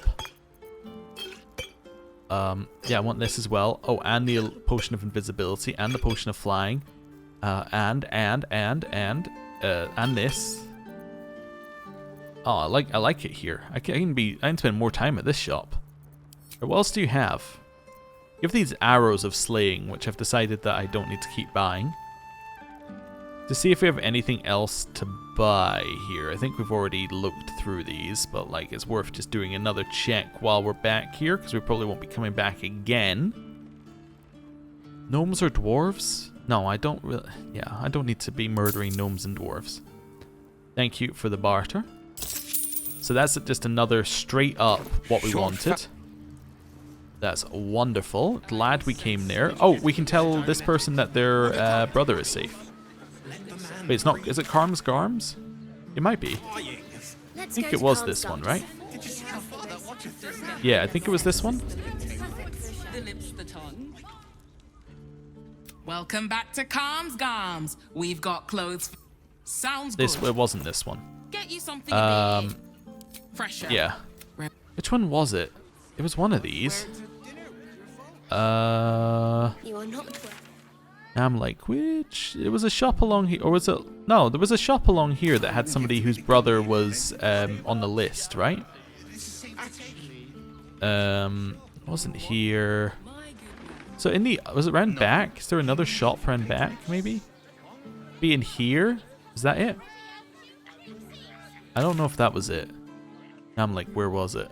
Yeah, I want this as well. Oh, and the Potion of Invisibility, and the Potion of Flying, and this. Oh, I like it here. I can spend more time at this shop. What else do you have? You have these arrows of slaying, which I've decided that I don't need to keep buying. To see if we have anything else to buy here. I think we've already looked through these, but like it's worth just doing another check while we're back here, because we probably won't be coming back again. Gnomes or dwarves? No, I don't really. Yeah, I don't need to be murdering gnomes and dwarves. Thank you for the barter. So that's just another straight up what we wanted. That's wonderful. Glad we came there. Oh, we can tell this person that their brother is safe. Wait, it's not. Is it Karm's Garms? It might be. I think it was this one, right? Yeah, I think it was this one.
Welcome back to Calm's Garms. We've got clothes. Sounds
good. It wasn't this one.
Get you something to be fresher.
Yeah. Which one was it? It was one of these.
You are not.
I'm like, which? It was a shop along here, or was it? No, there was a shop along here that had somebody whose brother was on the list, right? Wasn't here. So in the, was it round back? Is there another shop round back, maybe? Be in here? Is that it? I don't know if that was it. I'm like, where was it?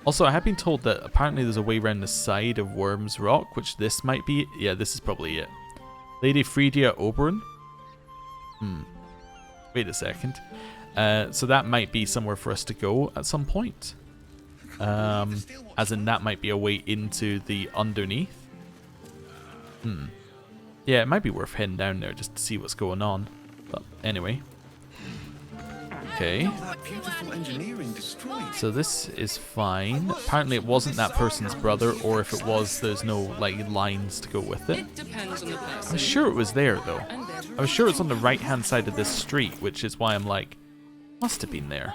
Also, I have been told that apparently there's a way around the side of Worm's Rock, which this might be. Yeah, this is probably it. Lady Fredia Oberon. Wait a second. So that might be somewhere for us to go at some point. As in, that might be a way into the underneath. Yeah, it might be worth heading down there just to see what's going on. But anyway. Okay. So this is fine. Apparently it wasn't that person's brother, or if it was, there's no like lines to go with it. I'm sure it was there though. I was sure it's on the right hand side of this street, which is why I'm like, must have been there.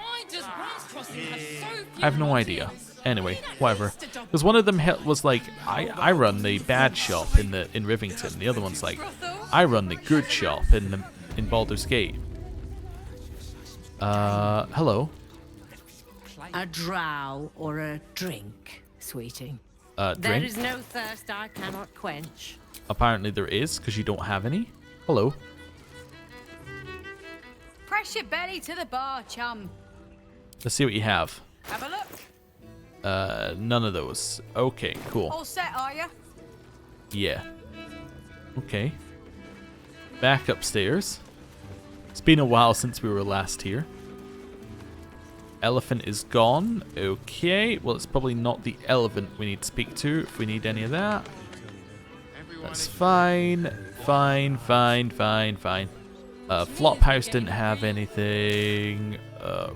I have no idea. Anyway, whatever. Because one of them was like, I run the bad shop in Rivington. The other one's like, I run the good shop in Baldur's Gate. Hello.
A drow or a drink, sweetie?
Drink?
There is no thirst I cannot quench.
Apparently there is, because you don't have any. Hello.
Press your belly to the bar, chum.
Let's see what you have.
Have a look.
None of those. Okay, cool.
All set, are you?
Yeah. Okay. Back upstairs. It's been a while since we were last here. Elephant is gone. Okay, well it's probably not the elephant we need to speak to if we need any of that. That's fine. Fine. Flophouse didn't have anything.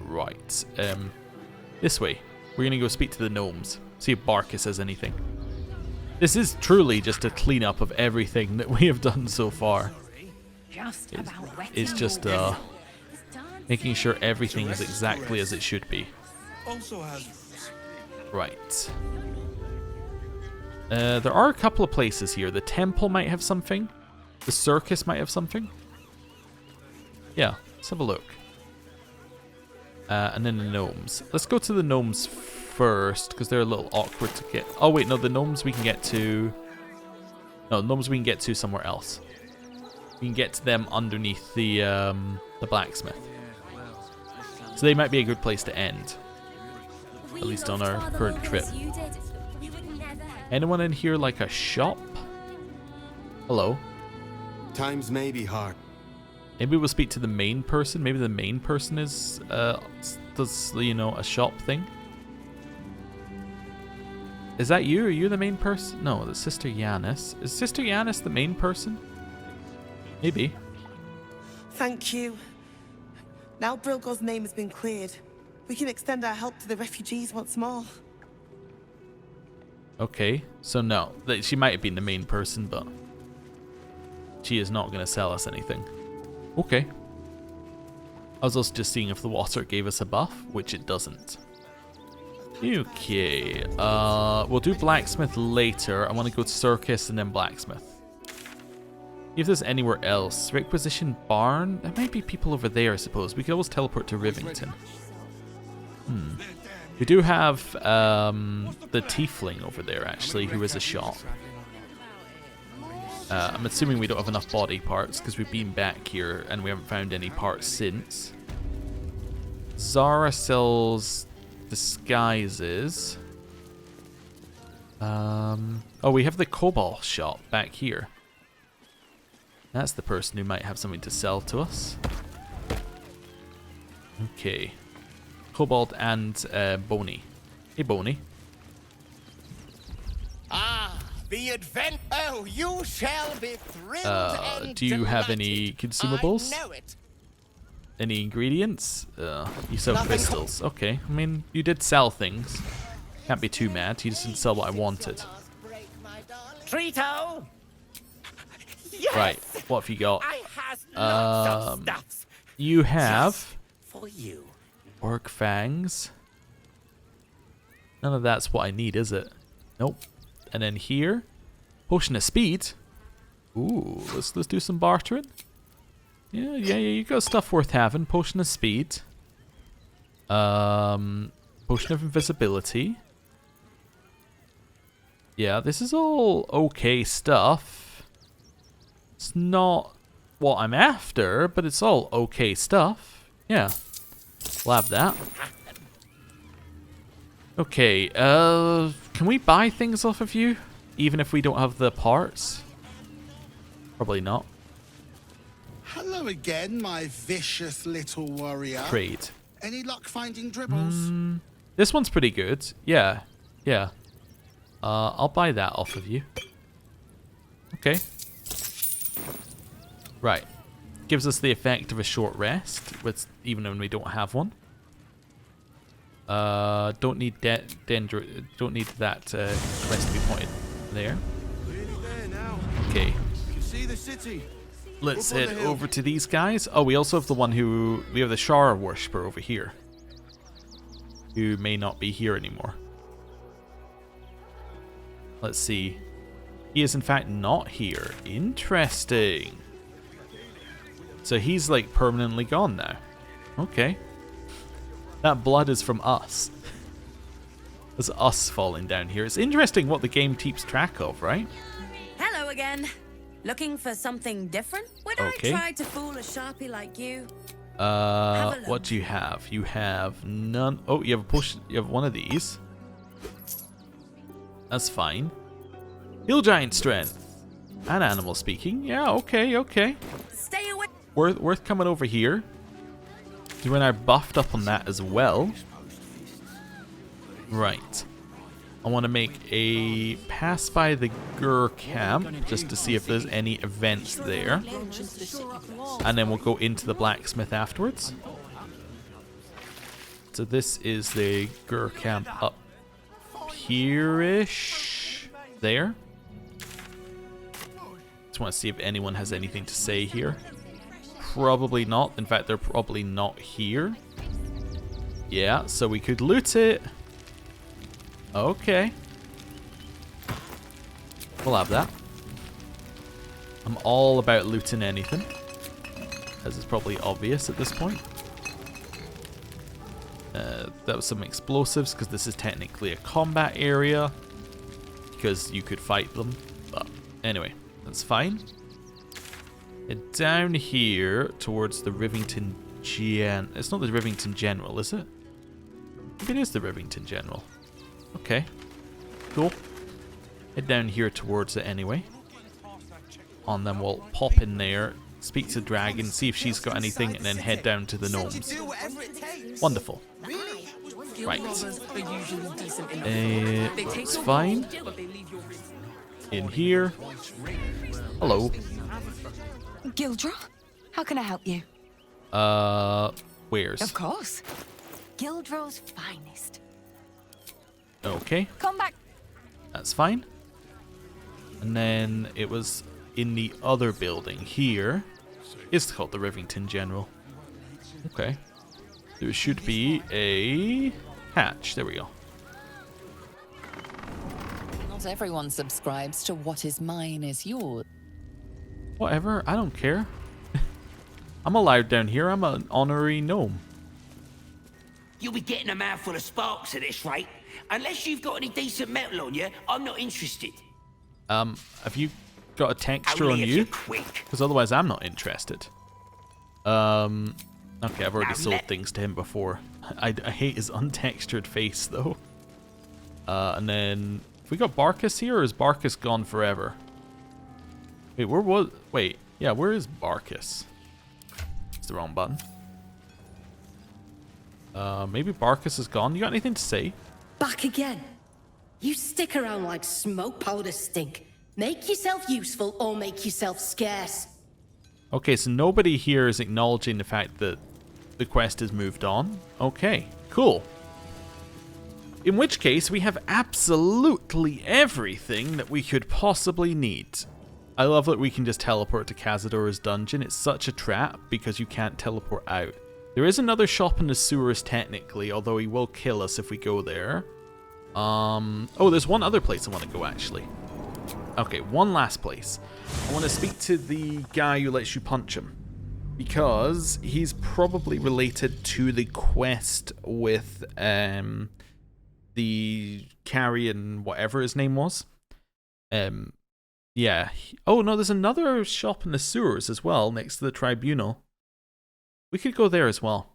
Right. This way. We're gonna go speak to the gnomes. See if Barkus has anything. This is truly just a cleanup of everything that we have done so far. It's just making sure everything is exactly as it should be. Right. There are a couple of places here. The temple might have something. The circus might have something. Yeah, let's have a look. And then the gnomes. Let's go to the gnomes first, because they're a little awkward to get. Oh wait, no, the gnomes we can get to. No, the gnomes we can get to somewhere else. We can get to them underneath the blacksmith. So they might be a good place to end. At least on our current trip. Anyone in here like a shop? Hello.
Times may be hard.
Maybe we'll speak to the main person. Maybe the main person is does, you know, a shop thing. Is that you? Are you the main person? No, that's Sister Yanis. Is Sister Yanis the main person? Maybe.
Thank you. Now Brilgor's name has been cleared. We can extend our help to the refugees once more.
Okay, so no. She might have been the main person, but she is not going to sell us anything. Okay. I was also just seeing if the water gave us a buff, which it doesn't. Okay, we'll do blacksmith later. I want to go to circus and then blacksmith. If there's anywhere else, requisition barn. There might be people over there, I suppose. We could always teleport to Rivington. We do have the tiefling over there actually, who is a shop. I'm assuming we don't have enough body parts because we've been back here and we haven't found any parts since. Zara sells disguises. Oh, we have the Cobalt shop back here. That's the person who might have something to sell to us. Okay. Cobalt and Boney. Hey, Boney.
The advent. Oh, you shall be thrilled and
do you have
delighted.
any consumables?
I know it.
Any ingredients? You sell crystals. Okay. I mean, you did sell things. Can't be too mad. You just didn't sell what I wanted.
Trito.
Yes! Right. What have you got?
I has lots of stuffs.
You have
For you.
orc fangs. None of that's what I need, is it? Nope. And then here, potion of speed. Ooh, let's do some bartering. Yeah, you got stuff worth having. Potion of speed. Potion of invisibility. Yeah, this is all okay stuff. It's not what I'm after, but it's all okay stuff. Yeah, we'll have that. Okay, can we buy things off of you? Even if we don't have the parts? Probably not.
Hello again, my vicious little warrior.
Trade.
Any luck finding dribbles?
This one's pretty good. Yeah. I'll buy that off of you. Okay. Right. Gives us the effect of a short rest, even when we don't have one. Don't need don't need that quest to be pointed there. Okay. Let's head over to these guys. Oh, we also have the one we have the Shara worshipper over here, who may not be here anymore. Let's see. He is in fact not here. Interesting. So he's like permanently gone now. Okay. That blood is from us. It's us falling down here. It's interesting what the game keeps track of, right?
Hello again. Looking for something different? Would
Okay.
I try to fool a sharpie like you?
What do you have? You have none. Oh, you have a push. You have one of these. That's fine. Hill giant strength. And animal speaking. Yeah, okay.
Stay away.
Worth coming over here. We're now buffed up on that as well. Right. I want to make a pass by the Gur camp just to see if there's any events there. And then we'll go into the blacksmith afterwards. So this is the Gur camp up here-ish. There. Just want to see if anyone has anything to say here. Probably not. In fact, they're probably not here. Yeah, so we could loot it. Okay. We'll have that. I'm all about looting anything, as is probably obvious at this point. That was some explosives, because this is technically a combat area, because you could fight them. But anyway, that's fine. Head down here towards the Rivington It's not the Rivington General, is it? Maybe it is the Rivington General. Okay, cool. Head down here towards it anyway. And then we'll pop in there, speak to Dragon, see if she's got anything, and then head down to the gnomes. Wonderful. Right.
Robbers are usually decent enough. They take
It's
your
fine.
gold, but they leave your reason.
In here. Hello.
Gildra? How can I help you?
Where's?
Of course. Gildro's finest.
Okay.
Come back.
That's fine. And then it was in the other building here. It's called the Rivington General. Okay. There should be a hatch. There we go.
Not everyone subscribes to what is mine is yours.
Whatever. I don't care. I'm allowed down here. I'm an honorary gnome.
You'll be getting a mouthful of sparks at this rate. Unless you've got any decent metal on you, I'm not interested.
Have you got a texture
Only
on
if
you?
you're quick.
Because otherwise I'm not interested. Okay, I've already sold things to him before. I hate his untextured face, though. And then... Have we got Barkus here, or is Barkus gone forever? Wait, where was... Wait, yeah, where is Barkus? It's the wrong button. Maybe Barkus is gone. You got anything to say?
Back again. You stick around like smoke powder stink. Make yourself useful or make yourself scarce.
Okay, so nobody here is acknowledging the fact that the quest has moved on. Okay, cool. In which case, we have absolutely everything that we could possibly need. I love that we can just teleport to Cazador's dungeon. It's such a trap because you can't teleport out. There is another shop in the sewers technically, although he will kill us if we go there. Oh, there's one other place I want to go actually. Okay, one last place. I want to speak to the guy who lets you punch him. Because he's probably related to the quest with the carrion, whatever his name was. Yeah. Oh, no, there's another shop in the sewers as well, next to the tribunal. We could go there as well.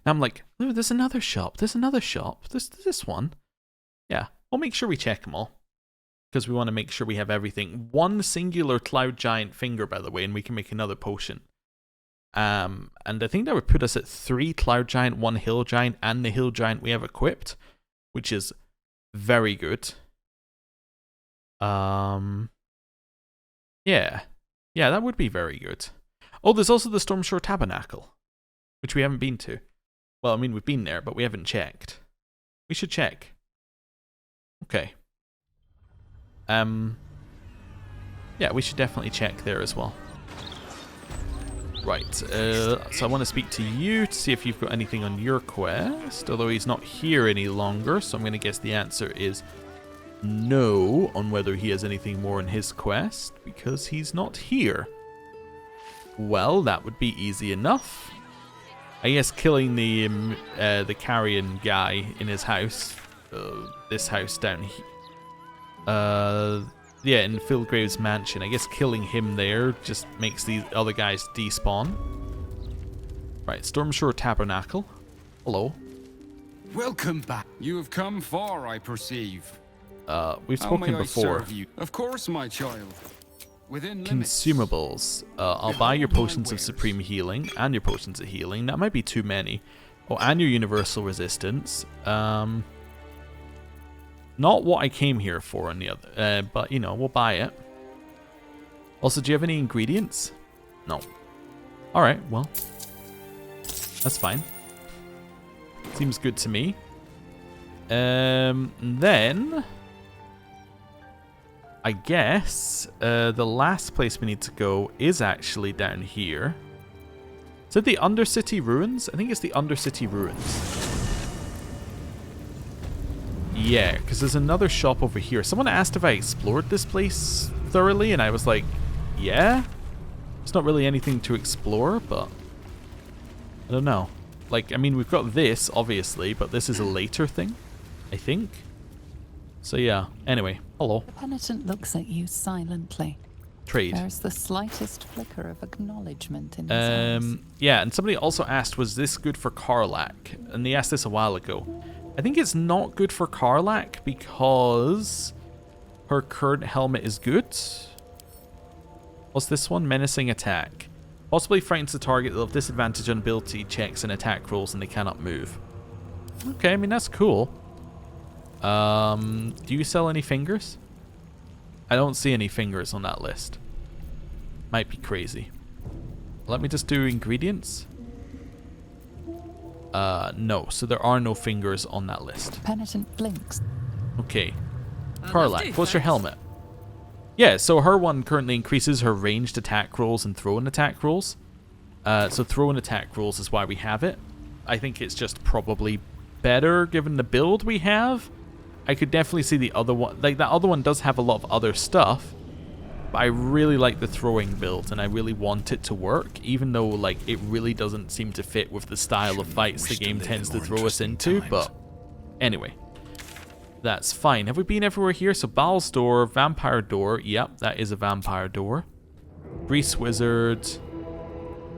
Now I'm like, oh, there's another shop. There's another shop. There's this one. Yeah, we'll make sure we check them all. Because we want to make sure we have everything. One singular cloud giant finger, by the way, and we can make another potion. And I think that would put us at 3 cloud giant, 1 hill giant, and the hill giant we have equipped. Which is very good. Yeah. Yeah, that would be very good. Oh, there's also the Stormshore Tabernacle, which we haven't been to. Well, I mean, we've been there, but we haven't checked. We should check. Okay. Yeah, we should definitely check there as well. Right, so I want to speak to you to see if you've got anything on your quest, although he's not here any longer, so I'm going to guess the answer is no on whether he has anything more on his quest, because he's not here. Well, that would be easy enough. I guess killing the carrion guy in his house, this house down here, yeah, in Philgrave's mansion, I guess killing him there just makes these other guys despawn. Right, Stormshore Tabernacle. Hello.
Welcome back. You have come far, I perceive.
We've
How may
spoken
I
before.
serve you? Of course, my child. Within limits.
Consumables. I'll buy your potions of supreme healing and your potions of healing. That might be too many. Oh, and your universal resistance. Not what I came here for on the other, but you know, we'll buy it. Also, do you have any ingredients? No. Alright, well. That's fine. Seems good to me. Then I guess the last place we need to go is actually down here. Is it the Undercity Ruins? I think it's the Undercity Ruins. Yeah, because there's another shop over here. Someone asked if I explored this place thoroughly, and I was like, yeah. There's not really anything to explore, but I don't know. Like, I mean, we've got this, obviously, but this is a later thing, I think. So yeah, anyway, hello.
The penitent looks at you silently.
Trade.
There's the slightest flicker of acknowledgement in his eyes.
Yeah, and somebody also asked, was this good for Karlach? And they asked this a while ago. I think it's not good for Karlach because her current helmet is good. What's this one? Menacing attack. Possibly frightens the target. They'll have disadvantage on ability checks and attack rolls and they cannot move. Okay, I mean, that's cool. Do you sell any fingers? I don't see any fingers on that list. Might be crazy. Let me just do ingredients. No, so there are no fingers on that list.
Penitent blinks.
Okay. Carlac, what's your helmet? Yeah, so her one currently increases her ranged attack rolls and throw-in attack rolls. So throw-in attack rolls is why we have it. I think it's just probably better given the build we have. I could definitely see the other one. Like, that other one does have a lot of other stuff. But I really like the throwing build, and I really want it to work, even though, like, it really doesn't seem to fit with the style of fights the game tends to throw us into. But anyway, that's fine. Have we been everywhere here? So Bal's door, vampire door. Yep, that is a vampire door. Grease wizard.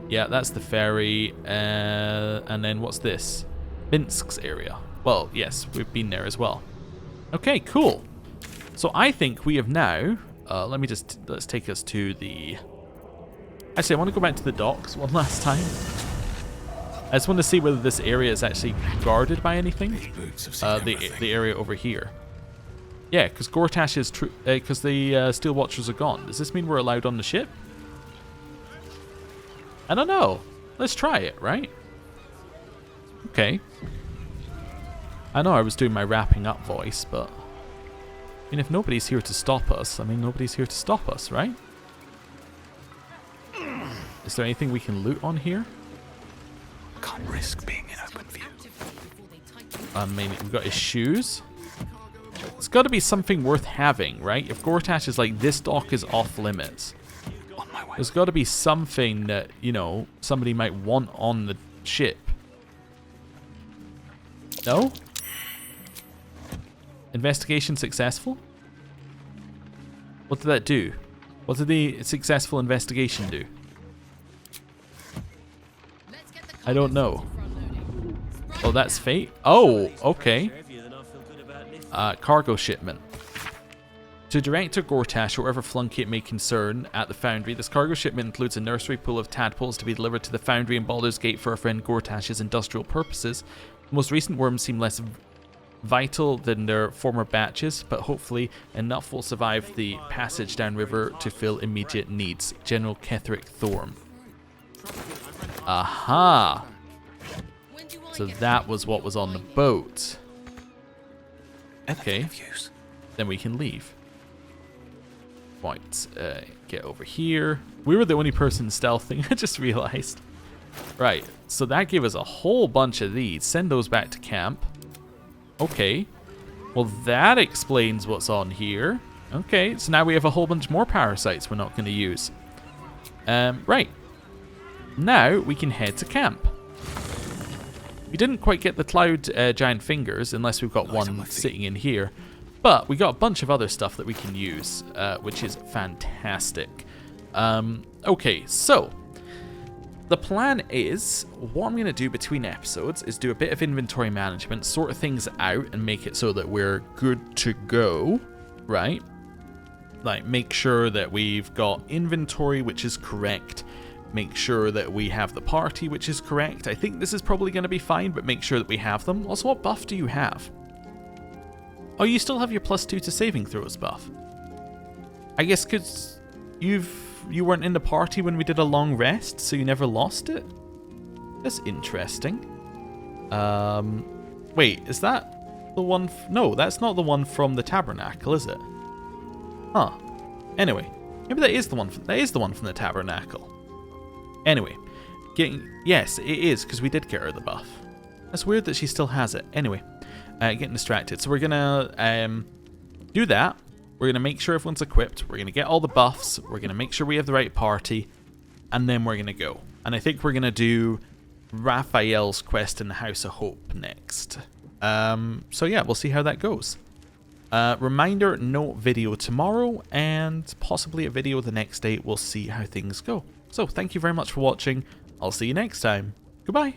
Yeah, that's the ferry. And then what's this? Minsk's area. Well, yes, we've been there as well. Okay, cool. So I think we have now... let's take us to the... Actually, I want to go back to the docks one last time. I just want to see whether this area is actually guarded by anything. The area over here. Yeah, because Gortash is true. Because the Steel Watchers are gone. Does this mean we're allowed on the ship? I don't know. Let's try it, right? Okay. I know I was doing my wrapping up voice, but... I mean, if nobody's here to stop us, I mean, nobody's here to stop us, right? Is there anything we can loot on here?
Can't risk being in open view.
I mean, we've got his shoes. It's got to be something worth having, right? If Gortash is like, this dock is off limits, there's got to be something that, you know, somebody might want on the ship. No? Investigation successful? What did that do? What did the successful investigation do? I don't know. Oh, that's fate? Oh, okay. Cargo shipment. To Director Gortash, or whatever flunky it may concern, at the Foundry, this cargo shipment includes a nursery pool of tadpoles to be delivered to the Foundry in Baldur's Gate for our friend Gortash's industrial purposes. The most recent worms seem less vital than their former batches, but hopefully enough will survive the passage downriver to fill immediate needs. General Ketherick Thorm. Aha! So that was what was on the boat. Okay. Then we can leave. Right, get over here. We were the only person stealthing, I just realized. Right, so that gave us a whole bunch of these. Send those back to camp. Okay. Well, that explains what's on here. Okay, so now we have a whole bunch more parasites we're not going to use. Right. Now we can head to camp. We didn't quite get the cloud giant fingers, unless we've got one sitting in here. But we got a bunch of other stuff that we can use, which is fantastic. Okay, so the plan is, what I'm going to do between episodes is do a bit of inventory management, sort things out, and make it so that we're good to go, right? Like, make sure that we've got inventory, which is correct. Make sure that we have the party, which is correct. I think this is probably going to be fine, but make sure that we have them. Also, what buff do you have? Oh, you still have your +2 to saving throws buff. I guess because you weren't in the party when we did a long rest, so you never lost it? That's interesting. Wait, is that the one... No, that's not the one from the Tabernacle, is it? Huh. Anyway, maybe that is the one from the Tabernacle. Anyway, yes, it is, because we did get her the buff. That's weird that she still has it. Anyway, getting distracted. So we're gonna do that. We're gonna make sure everyone's equipped. We're gonna get all the buffs. We're gonna make sure we have the right party, and then we're gonna go. And I think we're gonna do Raphael's quest in the House of Hope next. So yeah, we'll see how that goes. Reminder, no video tomorrow, and possibly a video the next day. We'll see how things go. So thank you very much for watching. I'll see you next time. Goodbye.